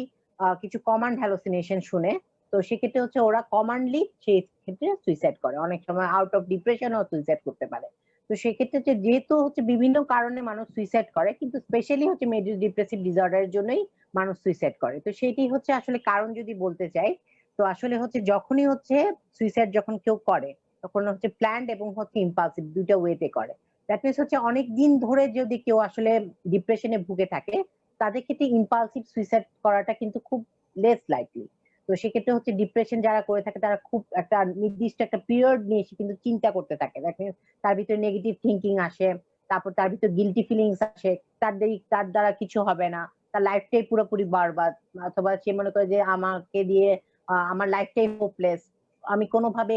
কিছু কমান্ড হ্যালোসিনেশন শুনে। তো সেক্ষেত্রে হচ্ছে ওরা কমান্ডলি সেই ক্ষেত্রে সুইসাইড করে, অনেক সময় আউট অফ ডিপ্রেশনও সুইসাইড করতে পারে। তো সেক্ষেত্রে যেহেতু হচ্ছে বিভিন্ন কারণে মানুষ সুইসাইড করে, কিন্তু স্পেশালি হচ্ছে মেজর ডিপ্রেসিভ ডিসঅর্ডারের জন্যই মানুষ সুইসাইড করে। তো সেটি হচ্ছে আসলে কারণ যদি বলতে চাই, তো আসলে হচ্ছে যখনই হচ্ছে সুইসাইড যখন কেউ করে, তখন হচ্ছে প্ল্যান্ড এবং হচ্ছে ইম্পালসিভ দুইটা ওয়েতে করে। দ্যাট মিনস হচ্ছে অনেক দিন ধরে যদি কেউ আসলে ডিপ্রেশনে ভুগে থাকে, তাদের ক্ষেত্রে ইম্পালসিভ সুইসাইড করাটা কিন্তু খুব লেস লাইকলি। তো সেক্ষেত্রে হচ্ছে ডিপ্রেশন যারা করে থাকে, তারা খুব একটা নির্দিষ্ট একটা পিরিয়ড নিয়ে সে কিন্তু চিন্তা করতে থাকে। দ্যাট মিনস তার ভিতরে নেগেটিভ থিঙ্কিং আসে, তারপর তার ভিতরে গিলটি ফিলিংস আসে, তার দ্বারা কিছু হবে না, তার লাইফটাই পুরোপুরি বরবাদ, অথবা সে মনে করে যে আমাকে দিয়ে আমার লাইফটাই হোপলেস, আমি কোনোভাবে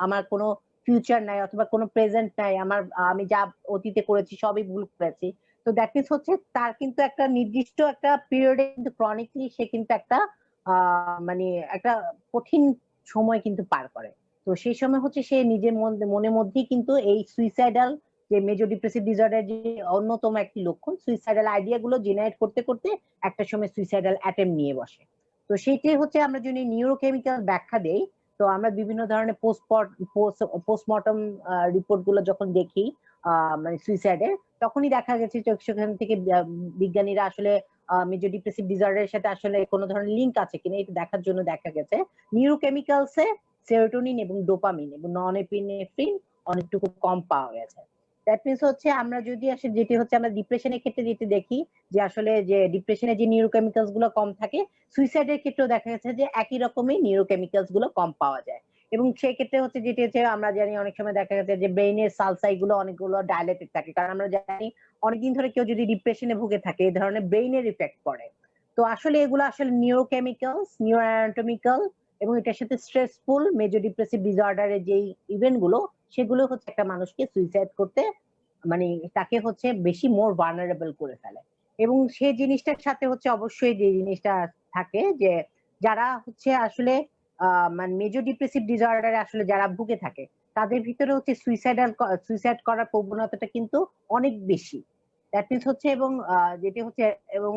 আমার কোনো ফিউচার নাই অথবা কোনো প্রেজেন্ট নাই, আমি যা অতীতে করেছি সবই ভুল করেছি। তো দ্যাট মিনস হচ্ছে তার কিন্তু একটা নির্দিষ্ট একটা পিরিয়ডে কিন্তু ক্রনিকলি সে কিন্তু একটা মানে একটা কঠিন সময় কিন্তু পার করে। তো সেই সময় হচ্ছে সে নিজের মনের মধ্যেই কিন্তু এই সুইসাইডাল যে মেজর ডিপ্রেসিভ ডিসঅর্ডার যে অন্যতম একটি লক্ষণ সুইসাইডাল আইডিয়া গুলো জেনারেট করতে করতে একটা সময় সুইসাইডাল অ্যাটেম্প নিয়ে বসে। তো সেইটাই হচ্ছে আমরা যদি নিউরোকেমিক্যাল ব্যাখ্যা দেই, তো আমরা বিভিন্ন ধরনের পোস্টমর্টম রিপোর্ট গুলো যখন দেখি মানে সুইসাইডের, তখনই দেখা গেছে সেখান থেকে বিজ্ঞানীরা আসলে মেজর ডিপ্রেসিভ ডিসঅর্ডারের সাথে আসলে কোনো ধরনের লিঙ্ক আছে কিনা এটা দেখার জন্য দেখা গেছে নিউরোকেমিক্যালসে সেরোটোনিন এবং ডোপামিন এবং নন এপিনেফ্রিন অনেকটুকু কম পাওয়া গেছে। দ্যাট মিনস হচ্ছে আমরা যদি আসলে যেটি হচ্ছে আমরা ডিপ্রেশনের ক্ষেত্রে যেটি দেখি যে আসলে যে ডিপ্রেশনে যে নিউরোকেমিক্যালস গুলো কম থাকে, সুইসাইডের ক্ষেত্রেও দেখা গেছে যে একই রকমই নিউরোকেমিক্যালস গুলো কম পাওয়া যায়। এবং সেই ক্ষেত্রে হচ্ছে যেটি হচ্ছে আমরা জানি অনেক সময় দেখা গেছে যে ব্রেইনের সালসাই গুলো অনেকগুলো ডাইলেটেড থাকে, কারণ আমরা জানি অনেকদিন ধরে কেউ যদি ডিপ্রেশনে ভুগে থাকে এই ধরনের ব্রেইনের ইফেক্ট পড়ে। তো আসলে এগুলো আসলে নিউরোকেমিক্যালস, নিউরোঅ্যানাটমিক্যাল এবং এটার সাথে স্ট্রেসফুল মেজর ডিপ্রেসিভ ডিসঅর্ডারের যে ইভেন্ট গুলো সেগুলো হচ্ছে একটা মানুষকে সুইসাইড করতে মানে তাকে হচ্ছে বেশি মোর ভালনারেবল করে ফেলে। এবং সেই জিনিসটার সাথে হচ্ছে অবশ্যই যে জিনিসটা থাকে যে যারা হচ্ছে আসলে মানে মেজর ডিপ্রেসিভ ডিসঅর্ডারে আসলে যারা ভুগে থাকে তাদের ভিতরে হচ্ছে সুইসাইড করার প্রবণতাটা কিন্তু অনেক বেশি। দ্যাট মিনস হচ্ছে এবং যেটি হচ্ছে এবং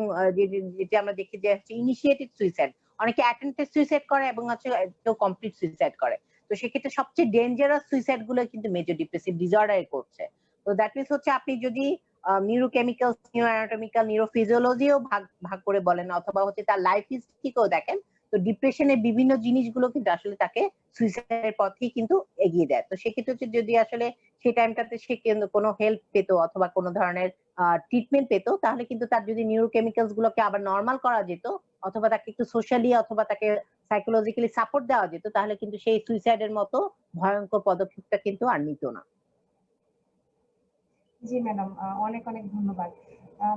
যেটি আমরা দেখি যে হচ্ছে ইনিশিয়েটেড সুইসাইড, অনেকে অ্যাটেম্পটেড সুইসাইড করে এবং হচ্ছে কেউ কমপ্লিট সুইসাইড করে। তো সেক্ষেত্রে সবচেয়ে ডেঞ্জারাস সুইসাইড গুলো কিন্তু মেজর ডিপ্রেসিভ ডিসঅর্ডারে করছে। তো দ্যাট মিনস হচ্ছে আপনি যদি নিউরোকেমিক্যাল, নিউরোঅ্যানাটমিক্যাল, নিউরোফিজিওলজিও ভাগ ভাগ করে বলেন অথবা হচ্ছে তার লাইফ হিস্ট্রিকেও দেখেন, তো ডিপ্রেশনের বিভিন্ন জিনিসগুলো কিন্তু আসলে তাকে সুইসাইডের পথেই কিন্তু এগিয়ে দেয়। তো সেক্ষেত্রে হচ্ছে যদি আসলে সেই টাইমটাতে সে কোনো হেল্প পেত অথবা কোনো ধরনের ট্রিটমেন্ট পেত, তাহলে কিন্তু তার যদি নিউরোকেমিক্যালস গুলোকে আবার নরমাল করা যেত অথবা তাকে একটু সোশ্যালি অথবা তাকে সাইকোলজিক্যালি সাপোর্ট দেওয়া যেত, তাহলে কিন্তু সেই সুইসাইডের মতো ভয়ঙ্কর পদক্ষেপটা কিন্তু আর নিত না। জি ম্যাডাম, অনেক অনেক ধন্যবাদ।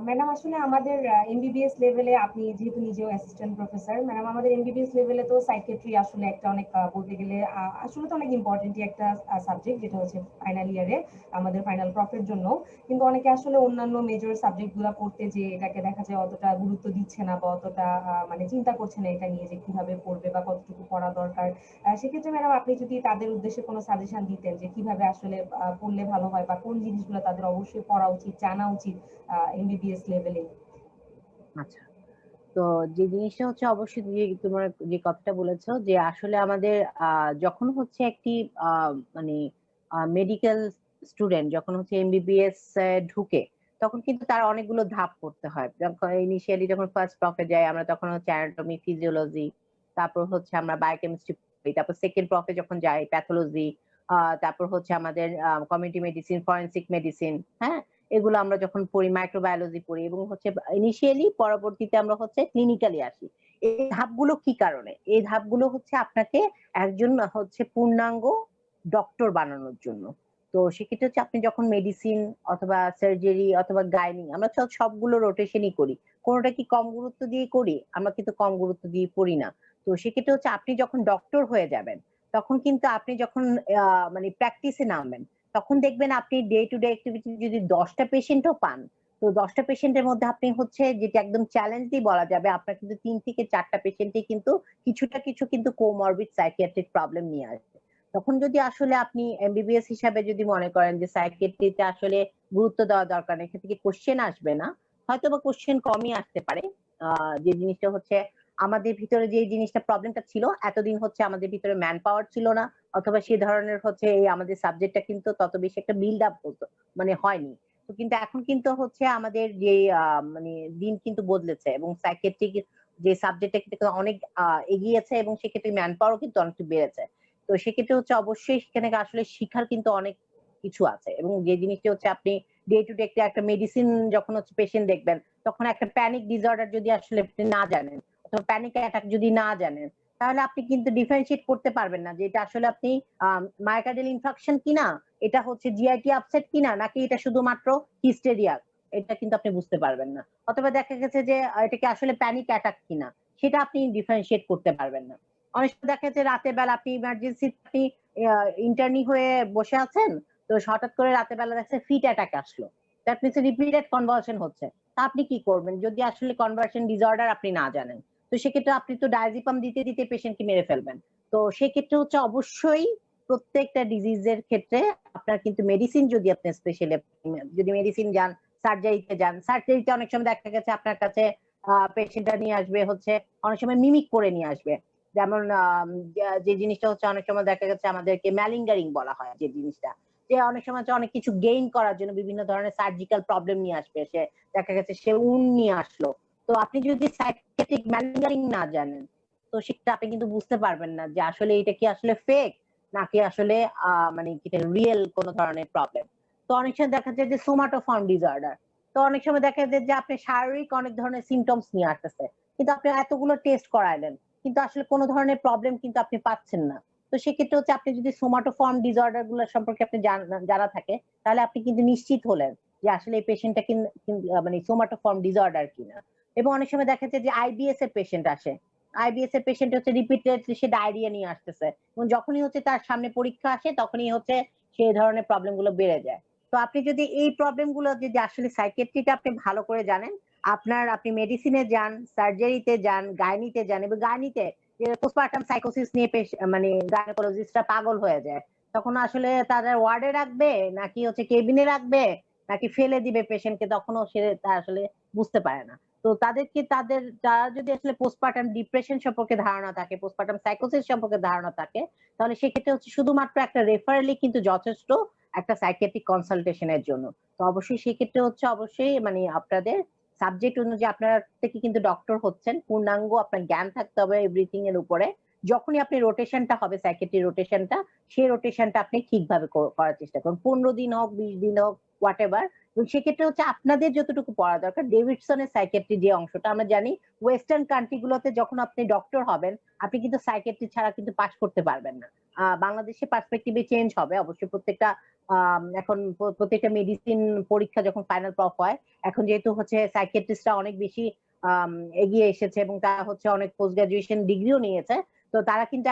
ম্যাডাম আসলে আমাদের এমবিবিএস লেভেলে, আপনি যেহেতু নিজেও অ্যাসিস্ট্যান্ট প্রফেসর, ম্যাডাম আমাদের এমবিবিএস লেভেলে তো সাইকিয়াট্রি আসলে একটা অনেক বলতে গেলে আসলে তো অনেক ইম্পর্টেন্ট একটা সাবজেক্ট, যেটা হচ্ছে ফাইনাল ইয়ারে আমাদের ফাইনাল প্রফের জন্য। কিন্তু অনেকে আসলে অন্যান্য মেজর সাবজেক্টগুলো পড়তে যে এটাকে দেখা যায় অতটা গুরুত্ব দিচ্ছে না বা অতটা মানে চিন্তা করছে না এটা নিয়ে যে কিভাবে পড়বে বা কতটুকু পড়া দরকার। সেক্ষেত্রে ম্যাডাম আপনি যদি তাদের উদ্দেশ্যে কোনো সাজেশন দিতেন যে কিভাবে আসলে পড়লে ভালো হয় বা কোন জিনিসগুলো তাদের অবশ্যই পড়া উচিত, জানা উচিত এমবিবিএস লেভেলে। আচ্ছা, তো যে জিনিসটা হচ্ছে অবশ্যই যে তোমার যে কথাটা বলেছো যে আসলে আমাদের যখন হচ্ছে একটি মানে মেডিকেল স্টুডেন্ট যখন হচ্ছে এমবিবিএস ঢুকে, তখন কিন্তু তার অনেকগুলো ধাপ করতে হয়। যখন ইনিশিয়ালি যখন ফার্স্ট প্রফে যায় আমরা তখন হচ্ছে অ্যানাটমি, ফিজিওলজি, তারপর হচ্ছে আমরা বায়োকেমিস্ট্রি পড়ি, তারপর সেকেন্ড প্রফে যখন যাই প্যাথোলজি, তারপর হচ্ছে আমাদের কমিউনিটি মেডিসিন, ফরেনসিক মেডিসিন, হ্যাঁ, এগুলো আমরা যখন পড়ি, মাইক্রোবায়োলজি পড়ি এবং হচ্ছে ইনিশিয়ালি পরবর্তীতে আমরা হচ্ছে ক্লিনিক্যালি আসি। এই ধাপগুলো কি কারণে? এই ধাপগুলো হচ্ছে আপনাকে একজন হচ্ছে পূর্ণাঙ্গ ডক্টর বানানোর জন্য। তো সেক্ষেত্রে হচ্ছে আপনি যখন মেডিসিন অথবা সার্জারি অথবা গাইনি, আমরা তো সবগুলো রোটেশনই করি। কোনোটা কি কম গুরুত্ব দিয়ে করি? আমরা কিন্তু কম গুরুত্ব দিয়ে পড়ি না। তো সেক্ষেত্রে হচ্ছে আপনি যখন ডক্টর হয়ে যাবেন, তখন কিন্তু আপনি যখন মানে প্র্যাকটিসে নামবেন, তখন দেখবেন আপনি ডে টু ডে অ্যাক্টিভিটি যদি 10টা পেশেন্টও পান, তো 10টা পেশেন্টের মধ্যে আপনি হচ্ছে যেটা একদম চ্যালেঞ্জ দিয়ে বলা যাবে আপনার কিন্তু 3 থেকে 4টা পেশেন্টই কিন্তু কিছু কিন্তু কোমরবিড সাইকিয়াট্রিক প্রবলেম নিয়ে আসবে। তখন যদি আসলে আপনি এমবিবিএস হিসাবে যদি মনে করেন যে সাইকিয়াট্রিতে আসলে গুরুত্ব দেওয়া দরকার নেই, এখান থেকে কোশ্চেন আসবে না, হয়তো বা কোশ্চেন কমই আসতে পারে। যে জিনিসটা হচ্ছে আমাদের ভিতরে যে জিনিসটা প্রবলেমটা ছিল এতদিন হচ্ছে আমাদের ভিতরে ম্যান পাওয়ার ছিল না, অথবা সেই ধরনের হচ্ছে এই আমাদের সাবজেক্টটা কিন্তু তত বেশি একটা বিল্ড আপ হতো মানে হয়নি। তো কিন্তু এখন কিন্তু হচ্ছে আমাদের যে মানে দিন কিন্তু বদলেছে এবং সাইকিয়াট্রিক যে সাবজেক্টটা কিন্তু অনেক এগিয়েছে এবং সেক্ষেত্রে ম্যান পাওয়ারও কিন্তু অনেকটা বেড়েছে। তো সেক্ষেত্রে হচ্ছে অবশ্যই সেখানে আসলে শিখার কিন্তু অনেক কিছু আছে এবং যে জিনিসটা হচ্ছে আপনি ডে টু ডে একটা মেডিসিন যখন হচ্ছে পেশেন্ট দেখবেন, তখন একটা প্যানিক ডিসঅর্ডার যদি আসলে আপনি না জানেন অথবা প্যানিক অ্যাটাক যদি না জানেন, তাহলে আপনি কিন্তু ডিফারেন্সিয়েট করতে পারবেন না যে এটা আসলে আপনি মায়োকার্ডিয়াল ইনফাকশন কিনা, এটা হচ্ছে জিআইটি আপসেট কিনা, নাকি এটা শুধুমাত্র হিস্টেরিয়া, এটা কিন্তু আপনি বুঝতে পারবেন না। অথবা দেখা গেছে যে এটাকে আসলে প্যানিক অ্যাটাক কিনা, সেটা আপনি ডিফারেন্সিয়েট করতে পারবেন না। অনেক সময় দেখা যাচ্ছে রাতের বেলা আপনি ইমার্জেন্সি আপনি ইন্টার্নি হয়ে বসে আছেন, তো হঠাৎ করে রাতের বেলা দেখছে ফিট অ্যাটাক আসলো, দ্যাট মিনস রিপিটেড কনভালশন হচ্ছে। তা আপনি কি করবেন যদি আসলে কনভার্সন ডিসঅর্ডার আপনি না জানেন? তো সেক্ষেত্রে আপনি তো ডায়াজিপাম দিতে দিতে পেশেন্টকে মেরে ফেলবেন। তো সেক্ষেত্রে হচ্ছে অবশ্যই প্রত্যেকটা ডিজিজের ক্ষেত্রে আপনার কিন্তু মেডিসিন যদি আপনি স্পেশালি যদি মেডিসিন যান, সার্জারিতে অনেক সময় দেখা গেছে আপনার কাছে পেশেন্টটা নিয়ে আসবে হচ্ছে অনেক সময় মিমিক করে নিয়ে আসবে। যেমন যে জিনিসটা হচ্ছে অনেক সময় দেখা গেছে আমাদেরকে ম্যালিঙ্গারিং বলা হয়, যে জিনিসটা যে অনেক সময় হচ্ছে অনেক কিছু গেইন করার জন্য বিভিন্ন ধরনের সার্জিক্যাল প্রবলেম নিয়ে আসবে। সে দেখা গেছে সে উন নিয়ে আসলো। তো আপনি যদি সাইকিয়াট্রিক ম্যালিঙ্গারিং না জানেন, তো সেটা আপনি কিন্তু বুঝতে পারবেন না যে আসলে এটা কি আসলে ফেক নাকি আসলে মানে এটা রিয়েল কোন ধরনের প্রবলেম। তো অনেক সময় দেখা যায় যে সোমাটোফর্ম ডিসঅর্ডার, তো অনেক সময় দেখা যায় যে আপনি শারীরিক অনেক ধরনের সিমটমস নিয়ে আসতেছে, কিন্তু আপনি এতগুলো টেস্ট করাইলেন কিন্তু আসলে কোন ধরনের প্রবলেম কিন্তু আপনি পাচ্ছেন না। তো সেক্ষেত্রে হচ্ছে আপনি যদি সোমাটোফর্ম ডিসঅর্ডার গুলো সম্পর্কে আপনি জানা থাকে, তাহলে আপনি কিন্তু নিশ্চিত হলেন যে আসলে এই পেশেন্টটা মানে সোমাটোফর্ম ডিসঅর্ডার কিনা। এবং অনেক সময় দেখা যায় যে আইবিএস এর পেশেন্ট আসে, আইবিএস এর পেশেন্ট হচ্ছে রিপিটেডলি সে ডায়রিয়া নিয়ে আসতেছে, এবং যখনই হচ্ছে তার সামনে পরীক্ষা আসে তখনই হচ্ছে সেই ধরনের প্রবলেম গুলো বেড়ে যায়। তো আপনি যদি এই প্রবলেম গুলো যদি আসলে সাইকিয়াট্রিটা আপনি ভালো করে জানেন, আপনি মেডিসিনে যান, সার্জারিতে যান, গাইনিতে যান, এবং গাইনিতে পোস্টপার্টাম সাইকোসিস নিয়ে মানে গাইনোকোলজিস্টরা পাগল হয়ে যায়। তখন আসলে তাদের ওয়ার্ডে রাখবে নাকি হচ্ছে কেবিনে রাখবে নাকি ফেলে দিবে পেশেন্টকে, তখনও সে তা আসলে বুঝতে পারে না। তো তারা যদি আসলে পোস্টপার্টাম ডিপ্রেশন সম্পর্কে ধারণা থাকে, পোস্টপার্টাম সাইকোসিস সম্পর্কে ধারণা থাকে, তাহলে সেক্ষেত্রে হচ্ছে শুধুমাত্র একটা রেফারেলই কিন্তু যথেষ্ট একটা সাইকিয়াট্রিক কনসালটেশনের জন্য। তো অবশ্যই সেক্ষেত্রে হচ্ছে অবশ্যই মানে আপনাদের সাবজেক্ট অনুযায়ী আপনার থেকে কিন্তু ডক্টর হচ্ছেন, পূর্ণাঙ্গ আপনার জ্ঞান থাকতে হবে এভরিথিং এর উপরে। যখনই আপনি রোটেশনটা হবে, সাইকিয়াট্রি রোটেশনটা, সেই রোটেশনটা আপনি ঠিকভাবে করার চেষ্টা করুন। 15 দিন হোক, 20 দিন হোক, হোয়াট এভার। এবং সেক্ষেত্রে হচ্ছে আপনাদের যতটুকু পড়া দরকার, ডেভিডসনের সাইকিয়াট্রি যে অংশটা আমরা জানি, ওয়েস্টার্ন কান্ট্রি গুলোতে যখন আপনি ডক্টর হবেন, আপনি কিন্তু সাইকিয়াট্রি ছাড়া কিন্তু পাস করতে পারবেন না। বাংলাদেশে পার্সপেক্টিভে চেঞ্জ হবে অবশ্যই। এখন প্রত্যেকটা মেডিসিন পরীক্ষা যখন ফাইনাল প্রফ হয়, এখন যেহেতু হচ্ছে সাইকিয়াট্রিস্টরা অনেক বেশি এগিয়ে এসেছে এবং তারা হচ্ছে অনেক পোস্ট গ্রাজুয়েশন ডিগ্রিও নিয়েছে। তো তারা কিন্তু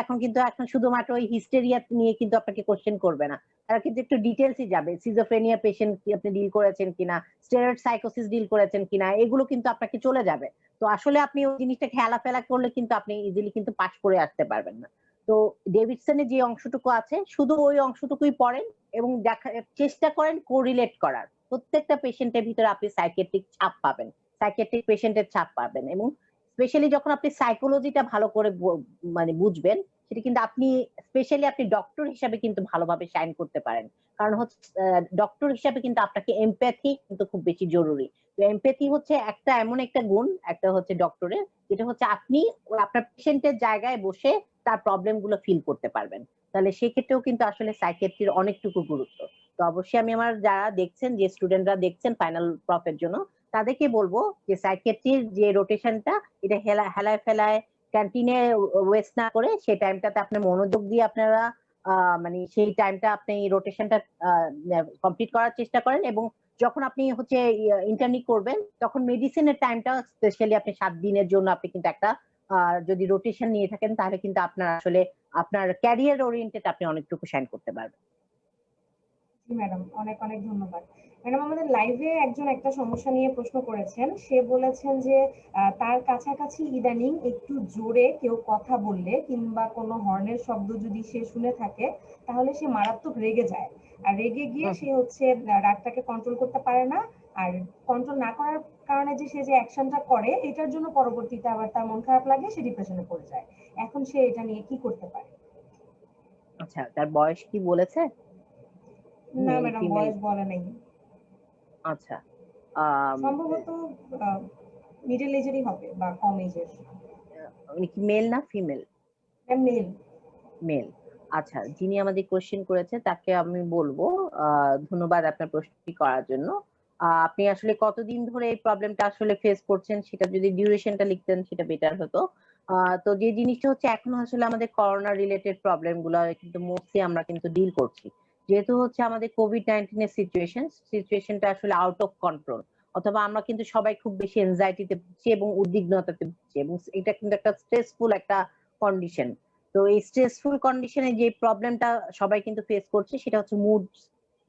এখন শুধুমাত্র ওই হিস্টেরিয়া নিয়ে কিন্তু আপনাকে কোশ্চেন করবে না, তারা কিন্তু একটু ডিটেলসই যাবে। সিজোফ্রেনিয়া পেশেন্ট কি আপনি ডিল করেছেন কিনা, স্টেরয়েড সাইকোসিস ডিল করেছেন কিনা, এগুলো কিন্তু আপনাকে চলে যাবে। তো আসলে আপনি ওই জিনিসটাকে হেলাফেলা করলে কিন্তু আপনি ইজিলি কিন্তু পাস করে আসতে পারবেন না। তো ডেভিডসনের যে অংশটুকু আছে শুধু ওই অংশটুকুই পড়েন এবং চেষ্টা করেন কোরিলেট করার। প্রত্যেকটা পেশেন্টের ভিতরে আপনি সাইকিয়াট্রিক ছাপ পাবেন, সাইকিয়াট্রিক পেশেন্টের ছাপ পাবেন। এবং স্পেশালি যখন আপনি সাইকোলজিটা ভালো করে মানে বুঝবেন, সেটা কিন্তু স্পেশালি আপনি ডক্টর হিসাবে কিন্তু ভালোভাবে শাইন করতে পারেন। কারণ হচ্ছে ডক্টর হিসাবে কিন্তু আপনাকে এমপ্যাথি কিন্তু খুব বেশি জরুরি। তো এমপ্যাথি হচ্ছে এমন একটা গুণ একটা হচ্ছে ডক্টরের, যেটা হচ্ছে আপনি আপনার পেশেন্টের জায়গায় বসে তার প্রবলেম গুলো ফিল করতে পারবেন। তাহলে সেক্ষেত্রেও কিন্তু আসলে সাইকিয়াট্রির অনেকটুকু গুরুত্ব। তো অবশ্যই আমি আমার যারা দেখছেন, যে স্টুডেন্টরা দেখছেন ফাইনাল প্রফের জন্য, তাদেরকে বলবো যে সাইকিয়াট্রির যে রোটেশনটা, এটা হেলায় ফেলায় ক্যান্টিনে ওয়েস্ট না করে সেই টাইমটাতে আপনি মনোযোগ দিয়ে আপনারা মানে সেই টাইমটা আপনি রোটেশনটা কমপ্লিট করার চেষ্টা করেন। এবং যখন আপনি হচ্ছে ইন্টার্নি করবেন, তখন মেডিসিনের টাইমটা স্পেশালি আপনি 7 দিনের জন্য আপনি কিন্তু একটা যদি রোটেশন নিয়ে থাকেন, তাহলে কিন্তু আপনার আসলে আপনার ক্যারিয়ার ওরিয়েন্টেড আপনি অনেকটুকু শাইন করতে পারবেন। জি ম্যাডাম, অনেক অনেক ধন্যবাদ। ম্যাডাম, আমাদের লাইভে একজন একটা সমস্যা নিয়ে প্রশ্ন করেছেন। সে বলেছেন যে তার কাছাকাছি ইদানিং একটু জোরে কেউ কথা বললে কিংবা কোনো হর্নের শব্দ যদি সে শুনে থাকে, তাহলে সে মারাত্মক রেগে যায়। আর রেগে গিয়ে সে হচ্ছে রাগটাকে কন্ট্রোল করতে পারে না। আর কন্ট্রোল না করার কারণে যে সে অ্যাকশনটা করে, এটার জন্য পরবর্তীতে আবার তার মন খারাপ লাগে, সে ডিপ্রেশনে পড়ে যায়। এখন সে এটা নিয়ে কি করতে পারে? আচ্ছা, তার বয়স কি বলেছে? না মেল ম্যাডাম, ফিমেল? বয়স বলে নাই। আচ্ছা, আম, সম্ভবত মিডল এজেরই হবে বা কম এজের। উনি কি মেল না ফিমেল? মেল। মেল। আচ্ছা, যিনি আমাদের কোশ্চেন করেছে তাকে আমি বলবো ধন্যবাদ আপনার প্রশ্নটি করার জন্য। আপনি আসলে কতদিন ধরে এই প্রবলেমটা আসলে ফেস করছেন, সেটা যদি ডিউরেশনটা লিখতেন সেটা বেটার হতো। তো যে জিনিসটা হচ্ছে এখন আসলে আমাদের করোনা রিলেটেড প্রবলেম গুলো কিন্তু মোস্টলি আমরা কিন্তু ডিল করছি, যেহেতু হচ্ছে আমাদের কোভিড-19 এর সিচুয়েশনটা আসলে আউট অফ কন্ট্রোল, অথবা আমরা কিন্তু সবাই খুব বেশি এনজাইটিতে ভুগছি এবং উদ্বিগ্নতাতে ভুগছি, এবং এটা কিন্তু একটা স্ট্রেসফুল একটা কন্ডিশন। তো এই স্ট্রেসফুল কন্ডিশনে যে প্রবলেমটা সবাই কিন্তু ফেস করছে, সেটা হচ্ছে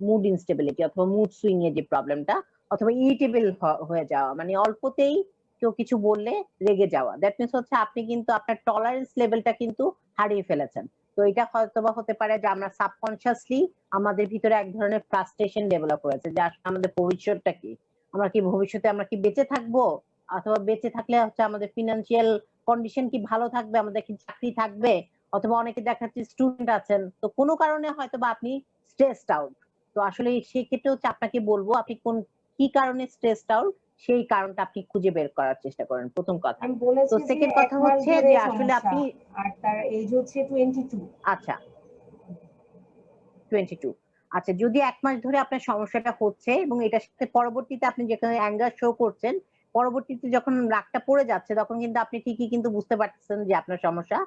মুড ইনস্টেবিলিটি অথবা মুড সুইং এর যে প্রবলেমটা, অথবা ইরিটেবল হয়ে যাওয়া, মানে অল্পতেই কেউ কিছু বললে রেগে যাওয়া। দ্যাট মিনস হচ্ছে আপনি কিন্তু আপনার টলারেন্স লেভেলটা কিন্তু হারিয়ে ফেলেছেন। তো এটা হয়তোবা হতে পারে যে আমরা সাবকনসিয়াসলি আমাদের ভিতরে এক ধরনের ফ্রাস্ট্রেশন ডেভেলপ হয়েছে যে আসলে আমাদের ভবিষ্যৎটা কি, আমরা কি ভবিষ্যতে আমরা কি বেঁচে থাকবো, অথবা বেঁচে থাকলে হচ্ছে আমাদের ফিনান্সিয়াল কন্ডিশন কি ভালো থাকবে, আমাদের কি চাকরি থাকবে, অথবা অনেকে দেখা যাচ্ছে স্টুডেন্ট আছেন, তো কোনো কারণে হয়তোবা আপনি স্ট্রেসড আউট। তো আসলে সেক্ষেত্রে হচ্ছে আপনাকে বলবো আপনি কি কারণে স্ট্রেসড আউট সেই কারণটা আপনি খুঁজে বের করার চেষ্টা করেন, প্রথম কথা। আমি তো বলেছি যে সেকেন্ড 1 কথা মাস হচ্ছে ধরে যে আসলে সমস্যা, আপনি আর তার এজ হচ্ছে 22। আচ্ছা 22। আচ্ছা, যদি 1 মাস ধরে আপনার সমস্যাটা হচ্ছে এবং এটার সাথে পরবর্তীতে আপনি যেখানে অ্যাঙ্গার শো করছেন, পরবর্তীতে যখন রাগটা পড়ে যাচ্ছে তখন কিন্তু আপনি ঠিকই কিন্তু বুঝতে পারতেছেন যে আপনার সমস্যা,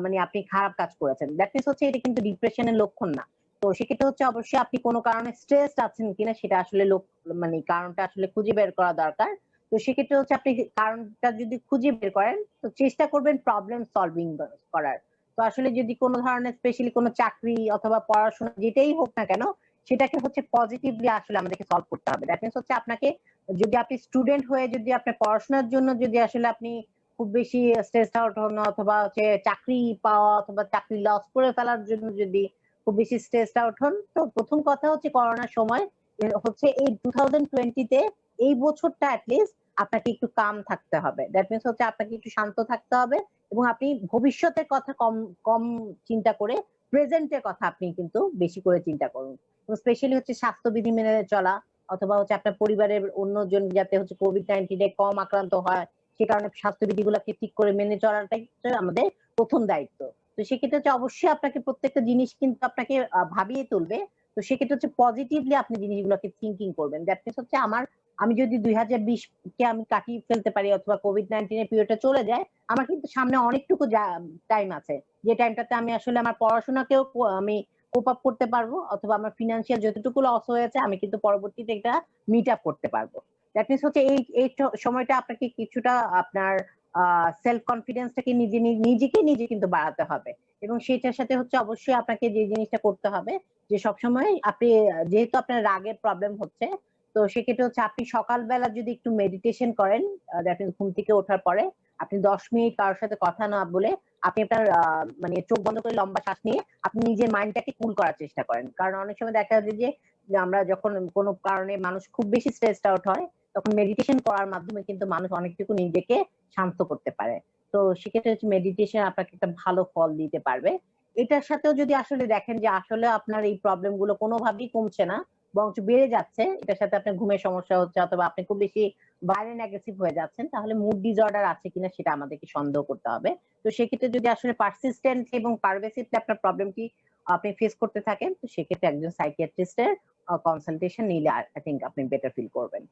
মানে আপনি খারাপ কাজ করেছেন। দ্যাট মিনস হচ্ছে এটা কিন্তু ডিপ্রেশনের লক্ষণ না। তো সেক্ষেত্রে হচ্ছে অবশ্যই আপনি কোনো কারণে স্ট্রেসড আছেন কিনা সেটা আসলে মানে কারণটা আসলে খুঁজে বের করা দরকার। তো সেক্ষেত্রে হচ্ছে আপনি কারণটা যদি খুঁজে বের করেন তো চেষ্টা করবেন প্রবলেম সলভিং করার। তো আসলে যদি কোনো ধরনের স্পেশালি কোনো চাকরি অথবা পড়াশোনা যেটাই হোক না কেন, সেটাকে হচ্ছে পজিটিভলি আসলে আমাদেরকে সলভ করতে হবে। দ্যাট মিনস হচ্ছে আপনাকে, যদি আপনি স্টুডেন্ট হয়ে যদি আপনার পড়াশোনার জন্য যদি আসলে আপনি খুব বেশি স্ট্রেসড আউট হন, অথবা হচ্ছে চাকরি পাওয়া অথবা চাকরি লস করে ফেলার জন্য যদি খুব বেশি স্ট্রেসড আউট হন, তো প্রথম কথা হচ্ছে করোনার সময় হচ্ছে এই 2020 তে এই বছরটা অ্যাটলিস্ট আপনাকে একটু কাম থাকতে হবে। দ্যাট মিনস হচ্ছে আপনাকে একটু শান্ত থাকতে হবে এবং আপনি ভবিষ্যতের কথা কম কম চিন্তা করে প্রেজেন্টের কথা আপনি কিন্তু বেশি করে চিন্তা করুন। স্পেশালি হচ্ছে স্বাস্থ্যবিধি মেনে চলা, অথবা হচ্ছে আপনার পরিবারের অন্যজন যাতে হচ্ছে কোভিড-19 কম আক্রান্ত হয় সে কারণে স্বাস্থ্যবিধিগুলোকে ঠিক করে মেনে চলাটাই হচ্ছে আমাদের প্রথম দায়িত্ব। তো সেক্ষেত্রে হচ্ছে অবশ্যই আপনাকে প্রত্যেকটা জিনিস কিন্তু আপনাকে ভাবিয়ে তুলবে। তো সেক্ষেত্রে হচ্ছে পজিটিভলি আপনি জিনিসগুলোকে থিঙ্কিং করবেন। দ্যাট মিনস হচ্ছে আমি যদি 2020 কে আমি কাটিয়ে ফেলতে পারি অথবা কোভিড-19 এর পিরিয়ডটা চলে যায়, আমার কিন্তু সামনে অনেকটুকু টাইম আছে, যে টাইমটাতে আমি আসলে আমার পড়াশোনাকেও আমি কোপ আপ করতে পারবো, অথবা আমার ফিনান্সিয়াল যতটুকু লস হয়েছে আমি কিন্তু পরবর্তীতে এটা মিট আপ করতে পারবো। দ্যাট মিনস হচ্ছে এই সময়টা আপনাকে কিছুটা আপনার সেলফ কনফিডেন্সটাকে নিজে কিন্তু বাড়াতে হবে। এবং সেটার সাথে হচ্ছে অবশ্যই আপনাকে যে জিনিসটা করতে হবে যে সবসময় আপনি, যেহেতু আপনার রাগের প্রবলেম হচ্ছে, তো সেক্ষেত্রে হচ্ছে আপনি সকালবেলা যদি একটু মেডিটেশন করেন, দ্যাট মিনস ঘুম থেকে ওঠার পরে আপনি 10 মিনিট কারোর সাথে কথা না বলে আপনি আপনার মানে চোখ বন্ধ করে লম্বা শ্বাস নিয়ে আপনি নিজের মাইন্ডটাকে কুল করার চেষ্টা করেন। কারণ অনেক সময় দেখা যায় যে আমরা যখন কোনো কারণে মানুষ খুব বেশি স্ট্রেসড আউট হয়, তখন মেডিটেশন করার মাধ্যমে কিন্তু মানুষ অনেকটুকু নিজেকে শান্ত করতে পারে। তো সেক্ষেত্রে হচ্ছে মেডিটেশন আপনাকে একটা ভালো ফল দিতে পারবে। এটার সাথেও যদি আসলে দেখেন যে আসলে আপনার এই প্রবলেম গুলো কোনোভাবেই কমছে না, বরঞ্চ বেড়ে যাচ্ছে, এটার সাথে আপনার ঘুমের সমস্যা হচ্ছে অথবা আপনি খুব বেশি ভায়োলেন্ট অ্যাগ্রেসিভ হয়ে যাচ্ছেন, তাহলে মুড ডিসঅর্ডার আছে কিনা সেটা আমাদেরকে সন্দেহ করতে হবে। তো সেক্ষেত্রে যদি আসলে পারসিস্টেন্ট এবং পারভেসিভলি আপনার প্রবলেমটি আপনি ফেস করতে থাকেন, তো সেক্ষেত্রে একজন সাইকিয়াট্রিস্টের কনসালটেশন নিলে আই থিংক আপনি বেটার ফিল করবেন।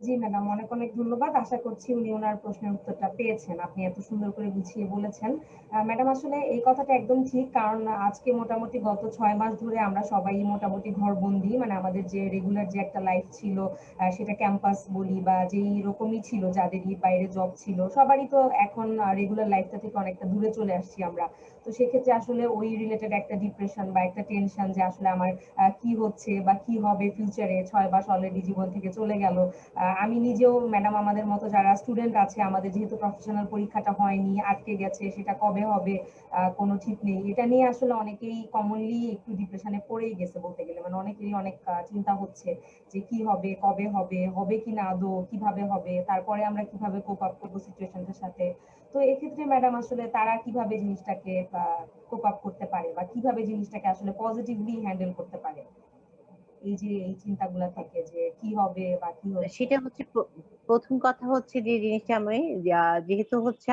জি ম্যাডাম, অনেক অনেক ধন্যবাদ। আশা করছি উনি ওনার প্রশ্নের উত্তরটা পেয়েছেন। আপনি এত সুন্দর করে গুছিয়ে বলেছেন। ম্যাডাম আসলে এই কথাটা একদম ঠিক, কারণ আজকে মোটামুটি গত 6 মাস ধরে আমরা সবাই মোটামুটি ঘরবন্দি, মানে আমাদের যে রেগুলার যে একটা লাইফ ছিল, সেটা ক্যাম্পাস বলি বা যেই রকমই ছিল, যাদেরই বাইরে জব ছিল সবারই তো এখন রেগুলার লাইফটা থেকে অনেকটা দূরে চলে আসছি আমরা। তো সেক্ষেত্রে আসলে ওই রিলেটেড একটা ডিপ্রেশন বা একটা টেনশন যে আসলে আমার কি হচ্ছে বা কি হবে ফিউচারে, 6 মাস অলরেডি জীবন থেকে চলে গেল। আমি নিজেও ম্যাডাম আমাদের মতো যারা স্টুডেন্ট আছে, আমাদের যেহেতু প্রফেশনাল পরীক্ষাটা হয়নি, আটকে গেছে, সেটা কবে হবে কোনো ঠিক নেই। এটা নিয়ে আসলে অনেকেই কমনলি একটু ডিপ্রেশনে পড়েই গেছে বলতে গেলে, মানে অনেকেরই অনেক চিন্তা হচ্ছে যে কি হবে, কবে হবে, হবে কিনা আদৌ, কিভাবে হবে, তারপরে আমরা কিভাবে কোপ আপ করবো সিচুয়েশনটার সাথে। তো এক্ষেত্রে ম্যাডাম আসলে তারা কিভাবে জিনিসটাকে কোপ আপ করতে পারে বা কিভাবে জিনিসটাকে আসলে পজিটিভলি হ্যান্ডেল করতে পারে এই যে এই চিন্তাগুলা থেকে যে কি হবে বা কি হচ্ছে। সেটা হচ্ছে প্রথম কথা হচ্ছে যে জিনিসটা আমি যেহেতু হচ্ছে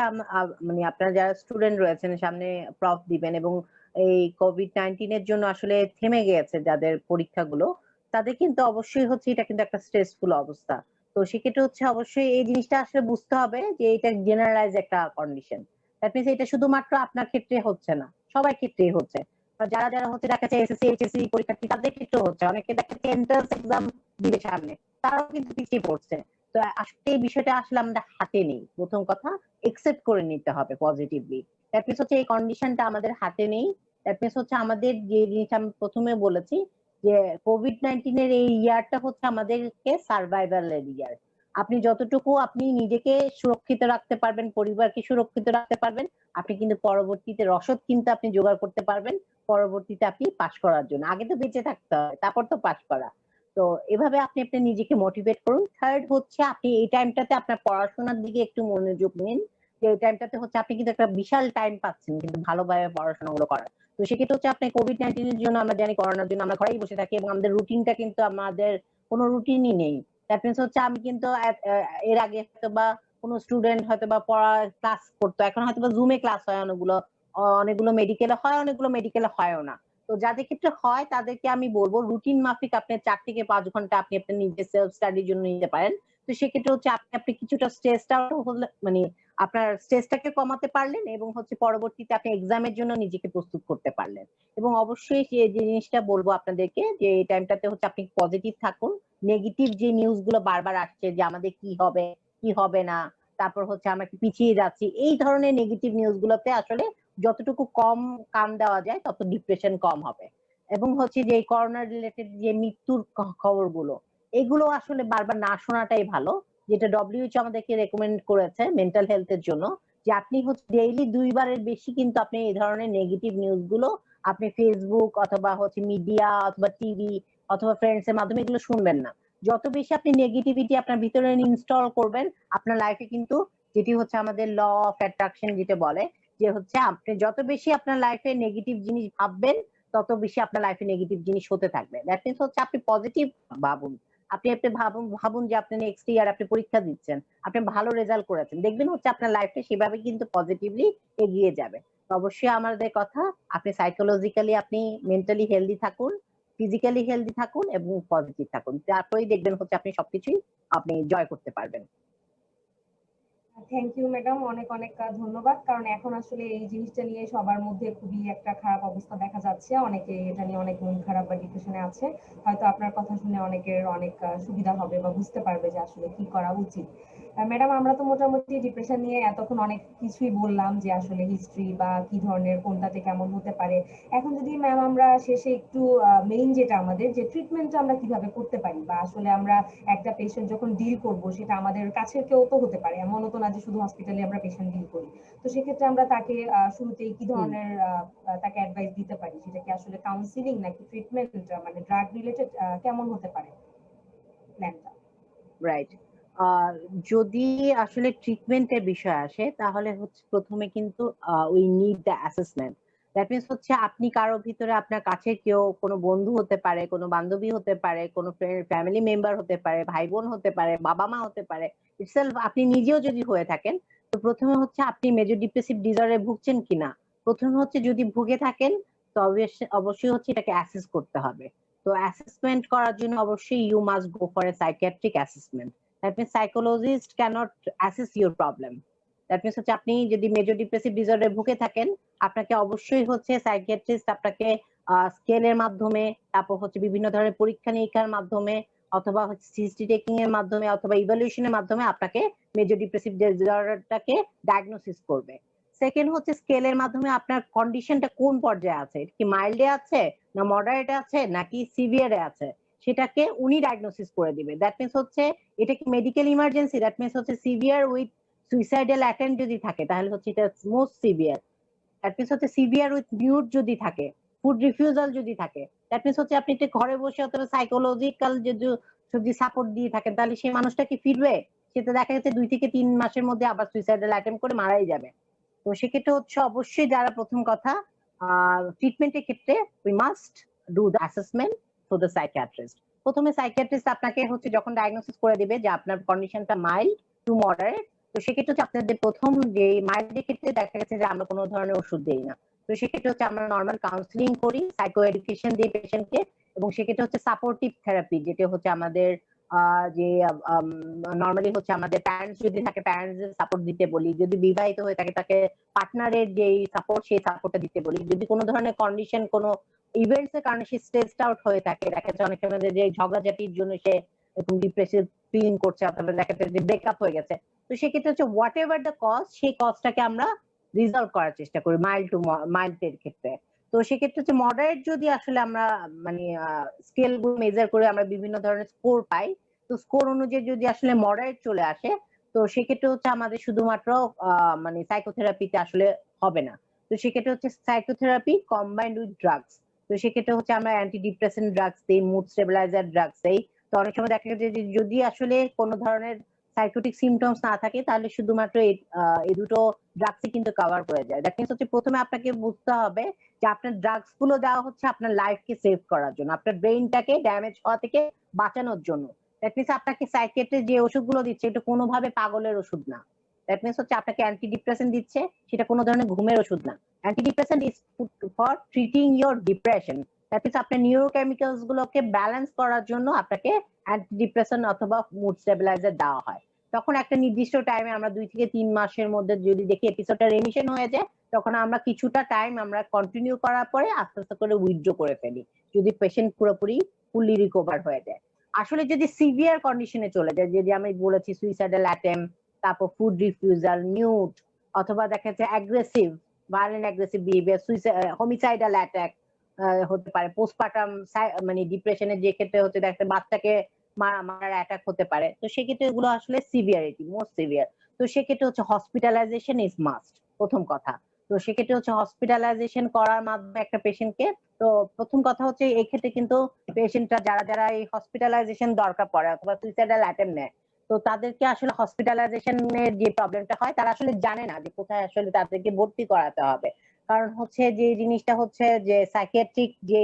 মানে আপনারা যারা স্টুডেন্ট রয়েছেন সামনে প্রফ দিবেন এবং এই কোভিড-19 এর জন্য আসলে থেমে গিয়েছে যাদের পরীক্ষাগুলো, তাদের কিন্তু অবশ্যই হচ্ছে এটা কিন্তু একটা স্ট্রেসফুল অবস্থা। তো সেক্ষেত্রে হচ্ছে অবশ্যই এই জিনিসটা আসলে বুঝতে হবে যে এটা জেনারেলাইজ একটা কন্ডিশন। দ্যাট মিনস এটা শুধুমাত্র আপনার ক্ষেত্রে হচ্ছে না, সবার ক্ষেত্রেই হচ্ছে। যারা হচ্ছে দেখা যাচ্ছে এসএসসি এইচএসসি পরীক্ষার্থী তাদের ক্ষেত্রেও হচ্ছে, অনেকে দেখা যাচ্ছে এন্ট্রান্স এক্সাম দিবে সামনে, তারাও কিন্তু পিছিয়ে পড়ছে। তো আসলে এই বিষয়টা আসলে আমাদের হাতে নেই। প্রথম কথা একসেপ্ট করে নিতে হবে পজিটিভলি। দ্যাট মিনস হচ্ছে এই কন্ডিশনটা আমাদের হাতে নেই। দ্যাট মিনস হচ্ছে আমাদের যে জিনিস আমি প্রথমে বলেছি যে কোভিড-19 এর এই ইয়ারটা হচ্ছে আমাদেরকে সার্ভাইভাল এর ইয়ার। আপনি যতটুকু আপনি নিজেকে সুরক্ষিত রাখতে পারবেন, পরিবারকে সুরক্ষিত রাখতে পারবেন, আপনি কিন্তু পরবর্তীতে রসদ কিন্তু আপনি জোগাড় করতে পারবেন পরবর্তীতে আপনি পাস করার জন্য। আগে তো বেঁচে থাকতে হয়, তারপর তো পাস করা। তো এভাবে আপনি আপনি নিজেকে মোটিভেট করুন। থার্ড হচ্ছে আপনি এই টাইমটাতে আপনার পড়াশোনার দিকে একটু মনোযোগ নিন। যে এই টাইমটাতে হচ্ছে আপনি কিন্তু একটা বিশাল টাইম পাচ্ছেন কিন্তু ভালোভাবে পড়াশোনাগুলো করার। তো সেক্ষেত্রে হচ্ছে আপনি COVID-19 এর জন্য আমরা জানি করোনার জন্য আমরা ঘরেই বসে থাকি এবং আমাদের রুটিনটা কিন্তু আমাদের কোনো রুটিনই নেই। দ্যাট মিনস হচ্ছে আমি কিন্তু এর আগে হয়তোবা কোনো স্টুডেন্ট হয়তোবা পড়া ক্লাস করতো। এখন হয়তোবা জুমে ক্লাস হয় অনেকগুলো। অনেকগুলো মেডিকেলে হয়, অনেকগুলো মেডিকেলে হয়ও না। তো যাদের ক্ষেত্রে হয় তাদেরকে আমি বলবো রুটিন মাফিক আপনি ৪ থেকে ৫ ঘন্টা আপনি আপনার নিজের সেলফ স্টাডির জন্য নিতে পারেন। তো সেক্ষেত্রে হচ্ছে আপনি কিছুটা স্ট্রেসটাও হলে মানে আপনার স্ট্রেসটাকে কমাতে পারলেন এবং হচ্ছে পরবর্তীতে আপনি এক্সামের জন্য নিজেকে প্রস্তুত করতে পারলেন। এবং অবশ্যই যে জিনিসটা বলবো আপনাদেরকে যে এই টাইমটাতে হচ্ছে আপনি পজিটিভ থাকুন। নেগেটিভ যে নিউজ গুলো বারবার আসছে যে আমাদের কি হবে কি হবে না, তারপর হচ্ছে আমরা কি পিছিয়ে যাচ্ছি, এই ধরনের নেগেটিভ নিউজ গুলোতে আসলে যতটুকু কম কান দেওয়া যায় তত ডিপ্রেশন কম হবে। এবং হচ্ছে যে করোনা রিলেটেড যে মৃত্যুর খবরগুলো এগুলো আসলে বারবার না শোনাটাই ভালো। যেটা WHO আমাদেরকে রেকমেন্ড করেছে মেন্টাল হেলথের জন্য যে আপনি হচ্ছে ডেইলি ২ বারের বেশি কিন্তু আপনি এই ধরনের নেগেটিভ নিউজ গুলো আপনি ফেসবুক অথবা হচ্ছে মিডিয়া অথবা টিভি অথবা ফ্রেন্ডস এর মাধ্যমে এগুলো শুনবেন না। যত বেশি আপনি নেগেটিভিটি আপনার ভিতরে ইনস্টল করবেন আপনার লাইফে কিন্তু যেটি হচ্ছে আমাদের ল অফ অ্যাট্রাকশন যেটা বলে যে হচ্ছে আপনি যত বেশি আপনার লাইফে নেগেটিভ জিনিস ভাববেন তত বেশি আপনার লাইফে নেগেটিভ জিনিস হতে থাকবে। দ্যাট মিনস হচ্ছে আপনি পজিটিভ ভাবুন। আপনি ভাবুন যে আপনি নেক্সট ইয়ার আপনি পরীক্ষা দিচ্ছেন। আপনি ভালো রেজাল্ট করেছেন। দেখবেন হচ্ছে আপনার লাইফটা সেভাবে কিন্তু পজিটিভলি এগিয়ে যাবে। তো অবশ্যই আমাদের কথা আপনি সাইকোলজিক্যালি আপনি মেন্টালি হেলথি থাকুন, ফিজিক্যালি হেলথি থাকুন এবং পজিটিভ থাকুন। তারপরেই দেখবেন হচ্ছে আপনি সবকিছুই আপনি জয় করতে পারবেন। থ্যাংক ইউ ম্যাডাম, অনেক অনেক ধন্যবাদ। কারণ এখন আসলে এই জিনিসটা নিয়ে সবার মধ্যে খুবই একটা খারাপ অবস্থা দেখা যাচ্ছে, অনেকে এটা নিয়ে অনেক মন খারাপ বা ডিপ্রেশনে আছে। হয়তো আপনার কথা শুনে অনেকের অনেক সুবিধা হবে বা বুঝতে পারবে যে আসলে কি করা উচিত। ম্যাডাম, আমরা তো মোটামুটি ডিপ্রেশন নিয়ে এতক্ষণ অনেক কিছুই বললাম যে আসলে হিস্ট্রি বা কি ধরনের কোনটাতে কেমন হতে পারে। এখন যদি ম্যাম আমরা শেষে একটু মেইন যেটা আমাদের যে ট্রিটমেন্টটা আমরা কিভাবে করতে পারি বা আসলে আমরা একটা পেশেন্ট যখন ডিল করব সেটা আমাদের কাছের কেউ তো হতে পারে, এমনও তো না যে শুধু হসপিটালে আমরা পেশেন্ট ডিল করি। তো সেক্ষেত্রে আমরা তাকে শুরুতেই কি ধরনের তাকে অ্যাডভাইস দিতে পারি? সেটা কি আসলে কাউন্সিলিং নাকি ট্রিটমেন্ট, মানে ড্রাগ রিলেটেড, কেমন হতে পারে প্ল্যানটা? রাইট। যদি আসলে ট্রিটমেন্টের বিষয় আসে তাহলে হচ্ছে প্রথমে কিন্তু we need the assessment. That means হচ্ছে আপনি কারো ভিতরে আপনার কাছের কেউ কোনো বন্ধু হতে পারে, কোনো বান্ধবী হতে পারে, কোনো ফ্যামিলি মেম্বার হতে পারে, ভাই বোন হতে পারে, বাবা মা হতে পারে। ইটসেলফ আপনি নিজেও যদি হয়ে থাকেন তো প্রথমে হচ্ছে আপনি মেজর ডিপ্রেসিভ ডিসঅর্ডারে ভুগছেন কিনা। প্রথমে হচ্ছে যদি ভুগে থাকেন তো অবশ্যই হচ্ছে এটাকে অ্যাসেস করতে হবে। তো অ্যাসেসমেন্ট করার জন্য অবশ্যই you must go for a psychiatric assessment. That means psychologist cannot assess your problem. That means হচ্ছে আপনি যদি মেজর ডিপ্রেসিভ ডিসঅর্ডারে ভুগে থাকেন আপনাকে অবশ্যই হচ্ছে সাইকিয়াট্রিস্ট আপনাকে স্কেলের মাধ্যমে তারপর হচ্ছে বিভিন্ন ধরনের পরীক্ষা নিরীক্ষার মাধ্যমে অথবা হচ্ছে হিস্ট্রি টেকিং এর মাধ্যমে অথবা ইভ্যালুয়েশনের মাধ্যমে আপনাকে মেজর ডিপ্রেসিভ ডিসঅর্ডারটাকে ডায়াগনোসিস করবে। সেকেন্ড হচ্ছে স্কেলের মাধ্যমে আপনার কন্ডিশনটা কোন পর্যায়ে আছে, কি মাইল্ডে আছে না মডারেট আছে নাকি সিভিয়ারে আছে সেটাকে উনি ডায়াগনোসিস করে দিবে। দ্যাট মিনস হচ্ছে এটা কি মেডিকেল ইমার্জেন্সি, দ্যাট মিনস হচ্ছে সিভিয়ার উইথ সুইসাইডাল অ্যাটেম্প যদি থাকে তাহলে হচ্ছে এটা মোস্ট সিভিয়ার। দ্যাট মিনস হচ্ছে সিভিয়ার উইথ মিউট যদি থাকে, ফুড রিফিউজাল যদি থাকে, দ্যাট মিনস হচ্ছে আপনি একটু ঘরে বসে অথবা সাইকোলজিক্যাল যদি সাপোর্ট দিয়ে থাকেন তাহলে সেই মানুষটা কি ফিরবে? সেটা দেখা যাচ্ছে 2 থেকে 3 মাসের মধ্যে আবার সুইসাইডাল অ্যাটেম্প করে মারাই যাবে। তো সেক্ষেত্রে হচ্ছে অবশ্যই যারা প্রথম কথা ট্রিটমেন্টের ক্ষেত্রে we must do the assessment to the psychiatrist. প্রথমে সাইকিয়াট্রিস্ট আপনাকে হচ্ছে যখন ডায়াগনোসিস করে দিবে যে আপনার কন্ডিশনটা মাইল্ড টু মডারেট, তো সেক্ষেত্রে হচ্ছে আপনাদের প্রথম যে মাইল্ডের ক্ষেত্রে দেখা গেছে যে আমরা কোনো ধরনের ওষুধ দেই না। তো সেক্ষেত্রে হচ্ছে আমরা নর্মাল কাউন্সিলিং করি, সাইকো এডুকেশন দিই পেশেন্টকে এবং সেক্ষেত্রে হচ্ছে সাপোর্টিভ থেরাপি যেটা হচ্ছে আমাদের যে নর্মালি হচ্ছে আমাদের প্যারেন্টস যদি থাকে প্যারেন্টস সাপোর্ট দিতে বলি, যদি বিবাহিত হয়ে থাকে তাকে পার্টনারের যে সাপোর্ট সেই সাপোর্টটা দিতে বলি। যদি কোনো ধরনের কন্ডিশন কোনো ইভেন্টস এর কারণে সে স্ট্রেসড আউট হয়ে থাকে, দেখা যাচ্ছে অনেক সময় যে ঝগড়াঝাটির জন্য সে এরকম ডিপ্রেসিভ ফিলিং করছে অথবা দেখা যাচ্ছে যে ব্রেকআপ হয়ে গেছে, তো সেক্ষেত্রে হচ্ছে হোয়াট এভার দ্য কজ সেই কজটাকে আমরা রিজলভ করার চেষ্টা করি মাইল্ড এর ক্ষেত্রে। তো সেক্ষেত্রে হচ্ছে মডারেট যদি আসলে আমরা মানে স্কেল গুলো মেজার করে আমরা বিভিন্ন ধরনের স্কোর পাই তো স্কোর অনুযায়ী যদি আসলে মডারেট চলে আসে, তো সেক্ষেত্রে হচ্ছে আমাদের শুধুমাত্র মানে সাইকোথেরাপিতে আসলে হবে না। তো সেক্ষেত্রে হচ্ছে সাইকোথেরাপি কম্বাইন্ড উইথ ড্রাগস। তো সেক্ষেত্রে হচ্ছে আমরা অ্যান্টি ডিপ্রেসেন্ট ড্রাগস দিই, মুড স্টেবিলাইজার ড্রাগস দিই। তো অনেক সময় দেখা যায় যে যদি আসলে কোনো ধরনের সাইকোটিক সিমটমস না থাকে, তাহলে শুধুমাত্র এই দুটো ড্রাগসই কিন্তু কভার হয়ে যায়। দ্যাট মিনস হচ্ছে প্রথমে আপনাকে বুঝতে হবে যে আপনার ড্রাগস গুলো দেওয়া হচ্ছে আপনার লাইফকে সেভ করার জন্য, আপনার ব্রেইনটাকে ড্যামেজ হওয়া থেকে বাঁচানোর জন্য। দ্যাট মিনস আপনাকে সাইকিয়াট্রিস্ট যে ওষুধগুলো দিচ্ছে এটা কোনোভাবে পাগলের ওষুধ না। দ্যাট মিনস হচ্ছে আপনাকে অ্যান্টি ডিপ্রেসেন্ট দিচ্ছে, সেটা কোনো ধরনের ঘুমের ওষুধ না। Anti depressant is for treating your depression. That means আপনার নিউরোকেমিক্যালস গুলোকে ব্যালেন্স করার জন্য আপনাকে অ্যান্টি ডিপ্রেসেন্ট অথবা মুড স্টেবিলাইজার দেওয়া হয়। তখন একটা নির্দিষ্ট টাইমে আমরা 2 থেকে 3 মাসের মধ্যে যদি দেখি এপিসোডটা রেমিশন হয়ে যায়, তখন আমরা কিছুটা টাইম আমরা কন্টিনিউ করার পরে আস্তে আস্তে করে উইথড্র করে ফেলি, যদি পেশেন্ট পুরোপুরি ফুললি রিকভার হয়ে যায়। আসলে যদি সিভিয়ার কন্ডিশনে চলে যায়, যদি আমি বলেছি সুইসাইডাল অ্যাটেম্প, তারপর ফুড রিফিউজাল, মিউট, অথবা দেখা যাচ্ছে aggressive, violent aggressive behaviour, homicidal attack হতে পারে, পোস্টপার্টাম মানে ডিপ্রেশনের যে ক্ষেত্রে হচ্ছে একটা বাচ্চাকে মারার অ্যাটাক হতে পারে। তো সেক্ষেত্রে এগুলো আসলে সিভিয়ারিটি, মোস্ট সিভিয়ার। তো সেক্ষেত্রে হচ্ছে হসপিটালাইজেশন ইজ মাস্ট, প্রথম কথা। তো সেক্ষেত্রে হচ্ছে হসপিটালাইজেশন করার মাধ্যমে একটা পেশেন্টকে, তো প্রথম কথা হচ্ছে এই ক্ষেত্রে কিন্তু পেশেন্টরা যারা যারা এই হসপিটালাইজেশন দরকার পড়ে অথবা সুইসাইডাল অ্যাটেম্প নেয়, তো তাদেরকে আসলে হসপিটালাইজেশনের যে প্রবলেমটা হয়, তারা আসলে জানে না যে কোথায় আসলে তাদেরকে ভর্তি করাতে হবে। কারণ হচ্ছে যে জিনিসটা হচ্ছে যে সাইকিয়াট্রিক যে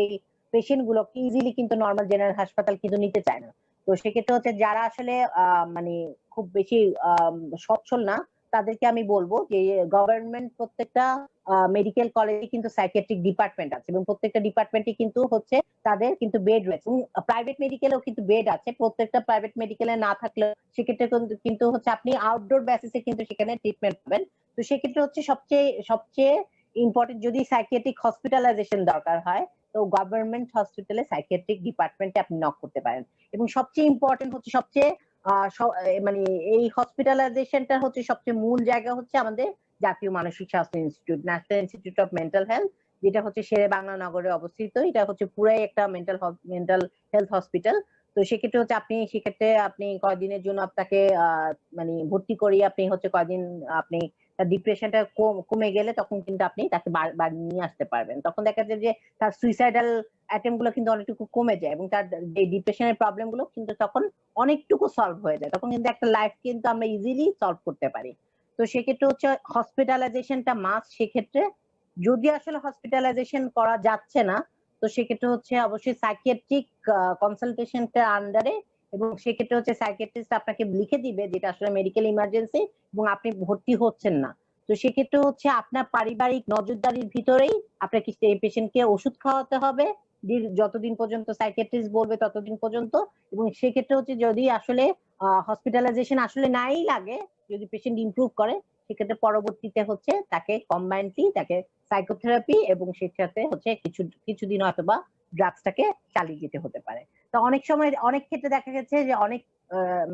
পেশেন্ট গুলো ইজিলি কিন্তু নর্মাল জেনারেল হাসপাতাল কিন্তু নিতে চায় না। তো সেক্ষেত্রে হচ্ছে যারা আসলে মানে খুব বেশি সচ্ছল না, তাদেরকে আমি বলবো যে গভর্নমেন্ট প্রত্যেকটা মেডিকেল কলেজে কিন্তু সাইকিয়াট্রিক ডিপার্টমেন্ট আছে, এবং প্রত্যেকটা ডিপার্টমেন্টে কিন্তু হচ্ছে তাদের কিন্তু বেড রয়েছে, এবং প্রাইভেট মেডিকেলেও কিন্তু বেড আছে। প্রত্যেকটা প্রাইভেট মেডিকেলে না থাকলে সেক্ষেত্রে কিন্তু হচ্ছে আপনি আউটডোর বেসিসে কিন্তু সেখানে ট্রিটমেন্ট পাবেন। তো সেক্ষেত্রে হচ্ছে সবচেয়ে সবচেয়ে ইম্পর্টেন্ট, যদি সাইকিয়াট্রিক হসপিটালাইজেশন দরকার হয়, তো গভর্নমেন্ট হসপিটালে সাইকিয়াট্রিক ডিপার্টমেন্টে আপনি নক করতে পারেন। এবং সবচেয়ে ইম্পর্টেন্ট হচ্ছে সবচেয়ে মানে এই হসপিটালাইজেশনটা হচ্ছে সবচেয়ে মূল জায়গা হচ্ছে আমাদের জাতীয় মানসিক স্বাস্থ্য institute, national institute of mental health, যেটা হচ্ছে শেরে বাংলা নগরে অবস্থিত। এটা হচ্ছে পুরাই একটা মেন্টাল হেলথ হসপিটাল। তো সেক্ষেত্রে হচ্ছে সেক্ষেত্রে আপনি কয়দিনের জন্য আপনাকে মানে ভর্তি করিয়ে আপনি হচ্ছে কয়দিন আপনি তার ডিপ্রেশনটা কমে গেলে তখন কিন্তু আপনি তাকে বাড়ি নিয়ে আসতে পারবেন। তখন দেখা যায় যে তার সুইসাইডাল অ্যাটেম্প গুলো কিন্তু অনেকটুকু কমে যায়, এবং তার যে ডিপ্রেশনের প্রবলেম গুলো কিন্তু তখন অনেকটুকু সলভ হয়ে যায়। তখন কিন্তু একটা লাইফ কিন্তু আমরা ইজিলি সলভ করতে পারি। তো সেক্ষেত্রে হচ্ছে হসপিটালাইজেশনটা মাস্ট। সেক্ষেত্রে যদি আসলে হসপিটালাইজেশন করা যাচ্ছে না, তো সেক্ষেত্রে হচ্ছে অবশ্যই সাইকিয়াট্রিক কনসালটেশনটা আন্ডারে, এবং সেক্ষেত্রে হচ্ছে সাইকিয়াট্রিস্ট আপনাকে লিখে দিবে যেটা আসলে মেডিকেল ইমার্জেন্সি এবং আপনি ভর্তি হচ্ছেন না। তো সেক্ষেত্রে হচ্ছে আপনার পারিবারিক নজরদারির ভিতরেই আপনাকে এই পেশেন্টকে ওষুধ খাওয়াতে হবে যতদিন পর্যন্ত সাইকিয়াট্রিস্ট বলবে ততদিন পর্যন্ত। এবং সেক্ষেত্রে হচ্ছে যদি আসলে হসপিটালাইজেশন আসলে নাই লাগে, যদি পেশেন্ট ইমপ্রুভ করে, সেক্ষেত্রে পরবর্তীতে হচ্ছে তাকে কম্বাইন্ডলি তাকে সাইকোথেরাপি এবং সেটাতে হচ্ছে কিছুদিন হয়তোবা ড্রাগসটাকে চালিয়ে যেতে হতে পারে। তো অনেক সময় অনেক ক্ষেত্রে দেখা গেছে যে অনেক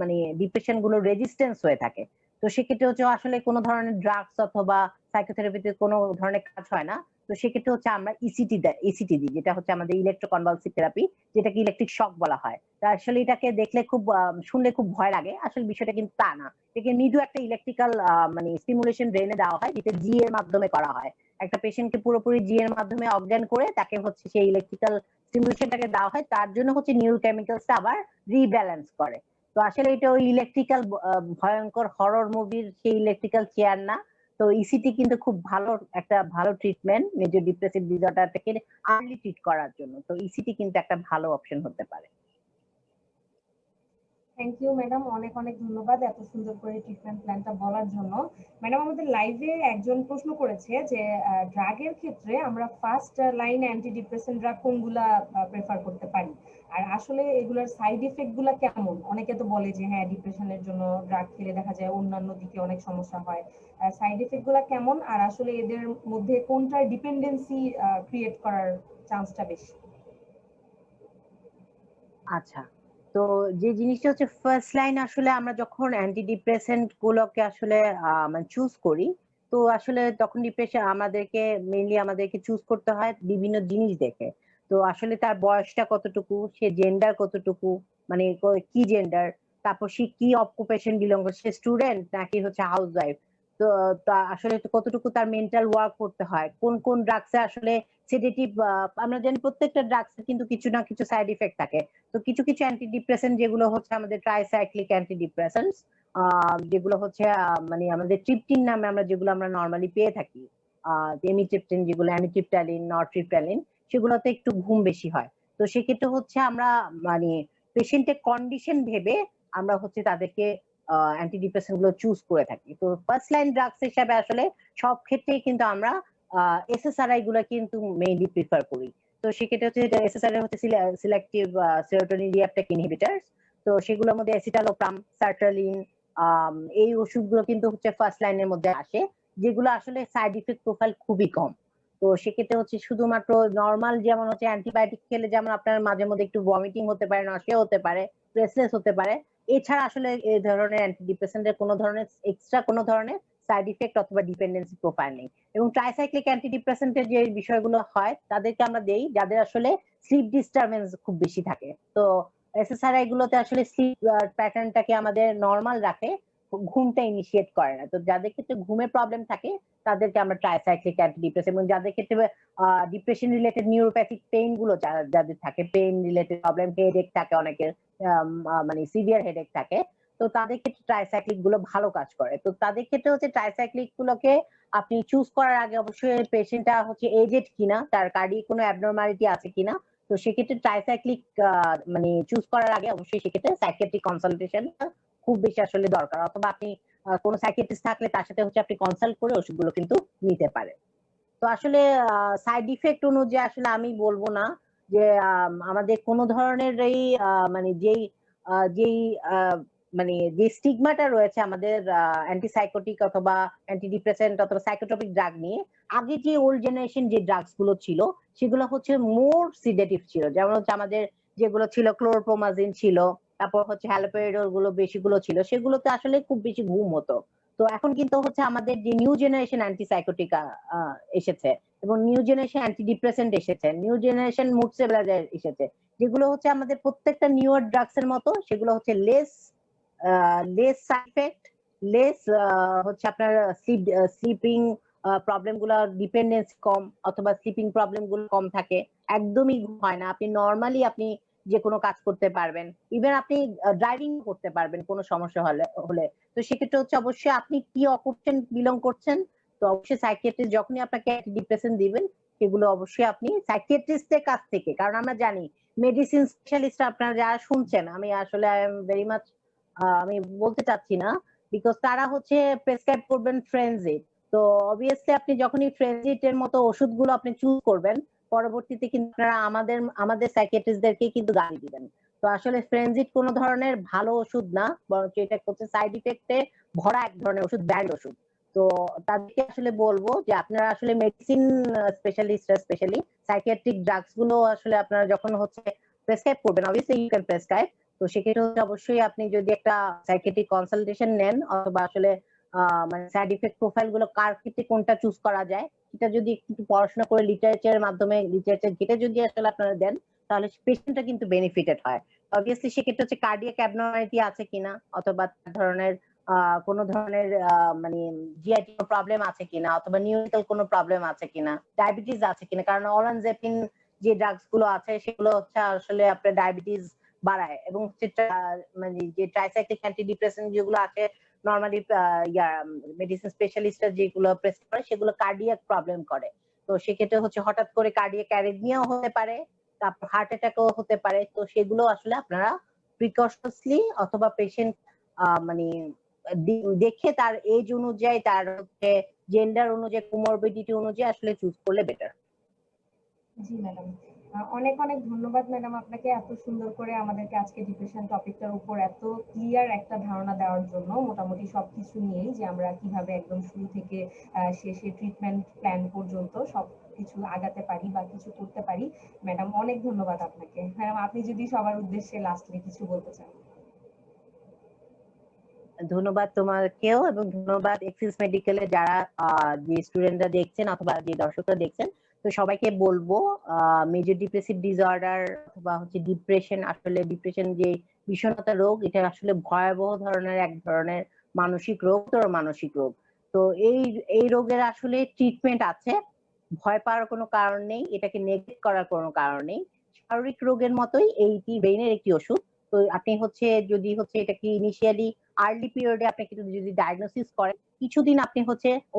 মানে ডিপ্রেশন গুলো রেজিস্ট্যান্স হয়ে থাকে। তো সেক্ষেত্রে হচ্ছে আসলে কোনো ধরনের ড্রাগস অথবা সাইকোথেরাপিতে কোনো ধরনের কাজ হয় না। তো সেক্ষেত্রে হচ্ছে আমরা ইসিটি দিই, যেটা হচ্ছে আমাদের ইলেকট্রোকনভালসিভ থেরাপি, যেটাকে ইলেকট্রিক শক বলা হয়। তো আসলে এটাকে দেখলে খুব শুনলে খুব ভয় লাগে, আসলে বিষয়টা কিন্তু তা না। এটাকে মৃদু একটা ইলেকট্রিক্যাল মানে স্টিমুলেশন ব্রেনে দেওয়া হয়, যেটা জি এর মাধ্যমে করা হয়। একটা পেশেন্টকে পুরোপুরি জি এর মাধ্যমে অজ্ঞান করে তাকে হচ্ছে সেই ইলেকট্রিক্যাল স্টিমুলেশনটাকে দেওয়া হয়, তার জন্য হচ্ছে নিউরোকেমিক্যালসটা আবার রিব্যালেন্স করে। তো আসলে এটা ওই ইলেকট্রিক্যাল ভয়ঙ্কর হরর মুভির সেই ইলেকট্রিক্যাল চেয়ার না। তো ইসিটি কিন্তু খুব ভালো ট্রিটমেন্ট মেজর ডিপ্রেসিভ ডিসঅর্ডারটাকে আর্লি ট্রিট করার জন্য। তো ইসিটি কিন্তু একটা ভালো অপশন হতে পারে। থ্যাংক ইউ ম্যাডাম, অনেক অনেক ধন্যবাদ এত সুন্দর করে ট্রিটমেন্ট প্ল্যানটা বলার জন্য। ম্যাডাম, আমাদের লাইভে একজন প্রশ্ন করেছে যে ড্রাগের ক্ষেত্রে আমরা first line anti depressant drug কোনগুলা প্রেফার করতে পারি, আর আসলে এগুলোর সাইড ইফেক্ট গুলা কেমন? অনেকে তো বলে যে হ্যাঁ, ডিপ্রেশনের জন্য ড্রাগ খেলে দেখা যায় অন্যান্য দিকে অনেক সমস্যা হয়। সাইড ইফেক্ট গুলা কেমন, আর আসলে এদের মধ্যে কোনটার ডিপেন্ডেন্সি ক্রিয়েট করার চান্সটা বেশি? আচ্ছা, তো যে জিনিসটা হচ্ছে ফার্স্ট লাইন, আসলে আমরা যখন অ্যান্টি ডিপ্রেসেন্ট গুলোকে আসলে মানে চুজ করি, তো আসলে তখন ডিপ্রেশন আমাদেরকে চুজ করতে হয় বিভিন্ন জিনিস দেখে। তো আসলে তার বয়সটা কতটুকু, সে জেন্ডার কতটুকু, মানে কি জেন্ডার, তারপর সে কি অকুপেশন বিলং করে, সে স্টুডেন্ট নাকি হচ্ছে হাউস ওয়াইফ, তো তা আসলে কতটুকু তার মেন্টাল ওয়ার্ক করতে হয়, কোন কোন ড্রাগসে আসলে সেডেটিভ, আমরা জানি প্রত্যেকটা ড্রাগসের কিন্তু কিছু না কিছু সাইড ইফেক্ট থাকে। তো কিছু কিছু অ্যান্টি ডিপ্রেসেন্ট যেগুলো হচ্ছে আমাদের ট্রাইসাইক্লিক অ্যান্টি ডিপ্রেসেন্টস, যেগুলো হচ্ছে মানে আমাদের ট্রিপটিন নামে আমরা যেগুলো আমরা নর্মালি পেয়ে থাকি, এমিট্রিপটিন, যেগুলো অ্যামিট্রিপটালিন, নরট্রিপটালিন, সেগুলোতে একটু ঘুম বেশি হয়। তো সেক্ষেত্রে হচ্ছে আমরা মানে পেশেন্টের কন্ডিশন ভেবে আমরা হচ্ছে তাদেরকে অ্যান্টি ডিপ্রেসেন্ট গুলো চুজ করে থাকি। তো ফার্স্ট লাইন ড্রাগস হিসাবে আসলে সব ক্ষেত্রেই কিন্তু আমরা এসএসআরআই গুলো কিন্তু মেইনলি প্রিফার করি। তো সেক্ষেত্রে হচ্ছে এসএসআরআই হচ্ছে সিলেক্টিভ সেরোটোনিন রিঅ্যাপটেক ইনহিবিটরস। তো সেগুলোর মধ্যে অ্যাসিটালোপ্রাম, সার্ট্রালিন, এই ওষুধগুলো কিন্তু হচ্ছে ফার্স্ট লাইনের মধ্যে আসে, যেগুলো আসলে সাইড ইফেক্ট প্রোফাইল খুবই কম। তো সেক্ষেত্রে হচ্ছে শুধুমাত্র নর্মাল যেমন হচ্ছে অ্যান্টিবায়োটিক খেলে যেমন আপনার মাঝে মধ্যে একটু ভমিটিং হতে পারে, নশিয়া হতে পারে, রেস্টলেস হতে পারে, এছাড়া আসলে এই ধরনের অ্যান্টিডিপ্রেসেন্টের কোনো ধরনের এক্সট্রা কোনো ধরনের সাইড ইফেক্ট অথবা ডিপেন্ডেন্সি প্রোফাইল নেই। এবং ট্রাইসাইক্লিক অ্যান্টিডিপ্রেসেন্টের যে বিষয়গুলো হয় তাদেরকে আমরা দেই যাদের আসলে স্লিপ ডিস্টারবেন্স খুব বেশি থাকে। তো এসএসআরআই গুলোতে আসলে স্লিপ প্যাটার্নটাকে আমাদের নর্মাল রাখে, ঘুমটা ইনিশিয়েট করে না। তো যাদের ক্ষেত্রে ঘুমের প্রবলেম থাকে তাদেরকে আমরা ট্রাইসাইক্লিক অ্যান্টিডিপ্রেসেন্ট, এবং যাদের ক্ষেত্রে ডিপ্রেশন রিলেটেড নিউরোপ্যাথিক পেইন গুলো যাদের থাকে, পেইন রিলেটেড প্রবলেম, হেডেক থাকে অনেকের, মানে সিভিয়ার হেডেক থাকে, তো তাদের ক্ষেত্রে ট্রাইসাইক্লিক গুলো ভালো কাজ করে। তো তাদের ক্ষেত্রে হচ্ছে ট্রাইসাইক্লিক গুলোকে আপনি চুজ করার আগে অবশ্যই পেশেন্টটা হচ্ছে এজেড কিনা, তার কার্ডিয়াক কোনো অ্যাবনরমালিটি আছে কিনা। তো সেক্ষেত্রে ট্রাইসাইক্লিক মানে চুজ করার আগে অবশ্যই সেক্ষেত্রে সাইকিয়াট্রিক কনসালটেশন খুব বেশি আসলে দরকার, অথবা আপনি কোনো সাইকিয়াট্রিস্ট থাকলে তার সাথে হচ্ছে আপনি কনসাল্ট করে ওষুধগুলো কিন্তু নিতে পারে। তো আসলে সাইড ইফেক্ট অনুযায়ী আসলে আমি বলবো না যে আমাদের কোনো ধরনের এই মানে যেই মানে যে স্টিগমাটা রয়েছে আমাদের অ্যান্টিসাইকোটিক অথবা অ্যান্টিডিপ্রেসেন্ট অথবা সাইকোট্রপিক ড্রাগ নিয়ে, আগে যে ওল্ড জেনারেশন যে ড্রাগস গুলো ছিল সেগুলো হচ্ছে মোর সিডেটিভ ছিল। যেমন হচ্ছে আমাদের যেগুলো ছিল ক্লোরোপ্রোমাজিন ছিল, তারপর হচ্ছে হ্যালোপেরিডল গুলো বেশিগুলো ছিল, সেগুলোতে আসলে খুব বেশি ঘুম হতো। তো এখন কিন্তু হচ্ছে আমাদের যে নিউ জেনারেশন অ্যান্টিসাইকোটিক এসেছে, এবং নিউ জেনারেশন অ্যান্টিডিপ্রেসেন্ট এসেছে, নিউ জেনারেশন মুড স্টেবিলাইজার এসেছে, যেগুলো হচ্ছে আমাদের প্রত্যেকটা নিউয়ার ড্রাগস এর মতো, সেগুলো হচ্ছে লেস সাইড ইফেক্ট, লেস হচ্ছে আপনার স্লিপিং প্রবলেম গুলো, ডিপেন্ডেন্সি কম, অথবা স্লিপিং প্রবলেম গুলো কম থাকে, একদমই ঘুম হয় না, আপনি নর্মালি আপনি যে কোনো কাজ করতে পারবেন, ইভেন আপনি ড্রাইভিং করতে পারবেন কোনো সমস্যা হলে। তো সেক্ষেত্রে হচ্ছে অবশ্যই আপনি কি অকুপেশন বিলং করছেন, তো অবশ্যই সাইকিয়াট্রিস্ট যখনই আপনাকে ডিপ্রেশন দিবেন সেগুলো অবশ্যই আপনি সাইকিয়াট্রিস্টের কাছ থেকে, কারণ আমরা জানি মেডিসিন স্পেশালিস্ট আপনারা যারা শুনছেন, আমি আসলে আই এম ভেরি মাচ আমি বলতে চাচ্ছি না, বিকজ তারা হচ্ছে প্রেসক্রাইব করবেন ফ্রেনজিট। তো অবভিয়াসলি আপনি যখনই ফ্রেনজিট এর মতো ওষুধগুলো আপনি চুজ করবেন, পরবর্তীতে কিন্তু আপনারা আমাদের সাইকিয়াট্রিস্টদেরকে কিন্তু গালি দিবেন। তো আসলে ফ্রেনজিট কোনো ধরনের ভালো ওষুধ না, বরঞ্চ এটা হচ্ছে সাইড ইফেক্টে ভরা এক ধরনের ওষুধ, ব্যান্ড ওষুধ। তো তাদেরকে আসলে বলবো যে আপনারা আসলে medicine specialist, specially psychiatric drugs গুলো আসলে আপনারা যখন হচ্ছে প্রেসক্রাইব করবেন, অবভিয়াসলি ইউ ক্যান প্রেসক্রাইব। তো সেক্ষেত্রে হচ্ছে অবশ্যই আপনি যদি একটা সাইকিয়াট্রিক কনসালটেশন নেন, অথবা আসলে মানে সাইড ইফেক্ট প্রোফাইল গুলো কার ক্ষেত্রে কোনটা চুজ করা যায় সেটা যদি একটু পড়াশোনা করে লিটারেচারের মাধ্যমে, লিটারেচার ঘেটে যদি আসলে আপনারা দেন, তাহলে পেশেন্টটা কিন্তু বেনিফিটেড হয়। অবভিয়াসলি সেক্ষেত্রে হচ্ছে কার্ডিয়াক অ্যাবনরমালিটি আছে কিনা, অথবা ধরনের কোনো ধরনের মানে জিআইটি প্রবলেম আছে কিনা, অথবা নিউরিক্যাল কোনো প্রবলেম আছে কিনা, ডায়াবেটিস আছে কিনা, কারণ ওলানজেপিন যে ড্রাগস গুলো আছে সেগুলো হচ্ছে আসলে আপনার ডায়াবেটিস বাড়ায়, এবং হচ্ছে মানে যে ট্রাইসাইক্লিক অ্যান্টিডিপ্রেসেন্ট যেগুলো আছে নর্মালি মেডিসিন স্পেশালিস্টরা যেগুলো প্রেসক্রাইব করে সেগুলো কার্ডিয়াক প্রবলেম করে। তো সেক্ষেত্রে হচ্ছে হঠাৎ করে কার্ডিয়াক অ্যারিথমিয়াও হতে পারে, তারপর হার্ট অ্যাটাকও হতে পারে। তো সেগুলো আসলে আপনারা প্রিকশনসলি অথবা পেশেন্ট মানে দেখে তার এজ অনুযায়ী, তার হচ্ছে জেন্ডার অনুযায়ী, কোমরবিডিটি অনুযায়ী আসলে চুজ করলে বেটার। জি ম্যাডাম, অনেক অনেক ধন্যবাদ ম্যাডাম আপনাকে এত সুন্দর করে আমাদেরকে আজকে ডিপ্রেশন টপিকটার উপর এত ক্লিয়ার একটা ধারণা দেওয়ার জন্য, মোটামুটি সবকিছু নিয়েই যে আমরা কিভাবে একদম শুরু থেকে শেষে ট্রিটমেন্ট প্ল্যান পর্যন্ত সবকিছু আগাতে পারি বা কিছু করতে পারি। ম্যাডাম অনেক ধন্যবাদ আপনাকে। ম্যাডাম আপনি যদি সবার উদ্দেশ্যে লাস্টে কিছু বলতে চান। ধন্যবাদ তোমাকেও, এবং ধন্যবাদ এক্সিস মেডিকেলে যারা যে স্টুডেন্টরা দেখছেন অথবা যে দর্শকরা দেখছেন। তো সবাইকে বলবো মেজর ডিপ্রেসিভ ডিসঅর্ডার অথবা হচ্ছে ডিপ্রেশন, আসলে ডিপ্রেশন যে বিষণ্ণতা রোগ এটা আসলে ভয়াবহ ধরনের এক ধরনের মানসিক রোগ, মানসিক রোগ। তো এই রোগের আসলে ট্রিটমেন্ট আছে, ভয় পাওয়ার কোনো কারণ নেই, এটাকে নেগলেক্ট করার কোনো কারণ নেই। শারীরিক রোগের মতোই এইটি ব্রেইনের একটি ওষুধ। তো আপনি যদি এটাকে ইনিশিয়ালি আর্লি পিরিয়ডে আপনাকে যদি ডায়াগনোসিস করেন, কিছুদিন আপনি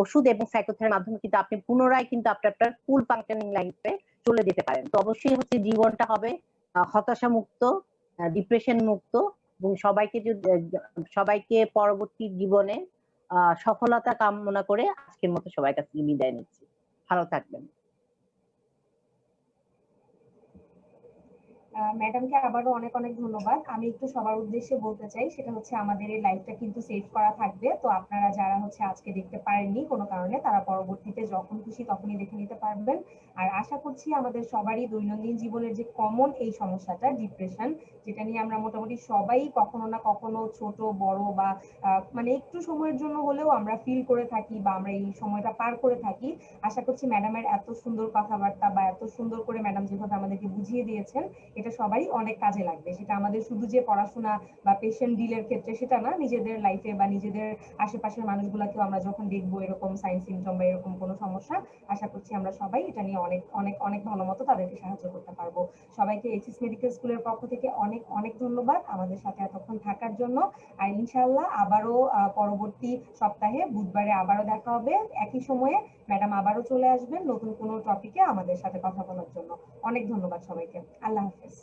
ওষুধ এবং সাইকোথেরাপির মাধ্যমে কিন্তু আপনি পুনরায় কিন্তু আপনার ফুল ফাংশনিং লাইফে চলে যেতে পারেন। তো অবশ্যই জীবনটা হবে হতাশা মুক্ত, ডিপ্রেশন মুক্ত, এবং সবাইকে পরবর্তী জীবনে সফলতা কামনা করে আজকের মতো সবার কাছ থেকে বিদায় নিচ্ছি। ভালো থাকবেন। ম্যাডামকে আবারও অনেক অনেক ধন্যবাদ। আমি একটু সবার উদ্দেশ্যে বলতে চাই, সেটা হচ্ছে আমাদের এই লাইভটা কিন্তু সেভ করা থাকবে। তো আপনারা যারা আজকে দেখতে পারেননি কোনো কারণে, তারা পরবর্তীতে যখন খুশি তখনই দেখে নিতে পারবেন। আর আশা করছি আমাদের সবারই দৈনন্দিন জীবনের যে কমন এই সমস্যাটা ডিপ্রেশন, যেটা নিয়ে আমরা মোটামুটি সবাই কখনো না কখনো ছোট বড় বা মানে একটু সময়ের জন্য হলেও আমরা ফিল করে থাকি বা আমরা এই সময়টা পার করে থাকি। আশা করছি ম্যাডামের এত সুন্দর কথাবার্তা বা এত সুন্দর করে ম্যাডাম যেভাবে আমাদেরকে বুঝিয়ে দিয়েছেন, এটা সবাই অনেক কাজে লাগবে। সেটা আমাদের শুধু যে পড়াশোনা বা পেশেন্ট ডিলের ক্ষেত্রে সেটা না, নিজেদের লাইফে বা নিজেদের আশেপাশের মানুষগুলোকেও আমরা যখন দেখবো এরকম সাইন সিমটম বা এরকম কোনো সমস্যা, আশা করছি আমরা সবাই এটা নিয়ে অনেক অনেক অনেক ভালো মতো তাদেরকে সাহায্য করতে পারবো। সবাইকে এক্সিস মেডিকেল স্কুলের পক্ষ থেকে অনেক অনেক ধন্যবাদ আমাদের সাথে এতক্ষণ থাকার জন্য। আর ইনশাআল্লাহ আবারও পরবর্তী সপ্তাহে বুধবারে আবারও দেখা হবে একই সময়ে। ম্যাডাম আবারও চলে আসবেন নতুন কোনো টপিকে আমাদের সাথে কথা বলার জন্য। অনেক ধন্যবাদ সবাইকে। আল্লাহ হাফেজ।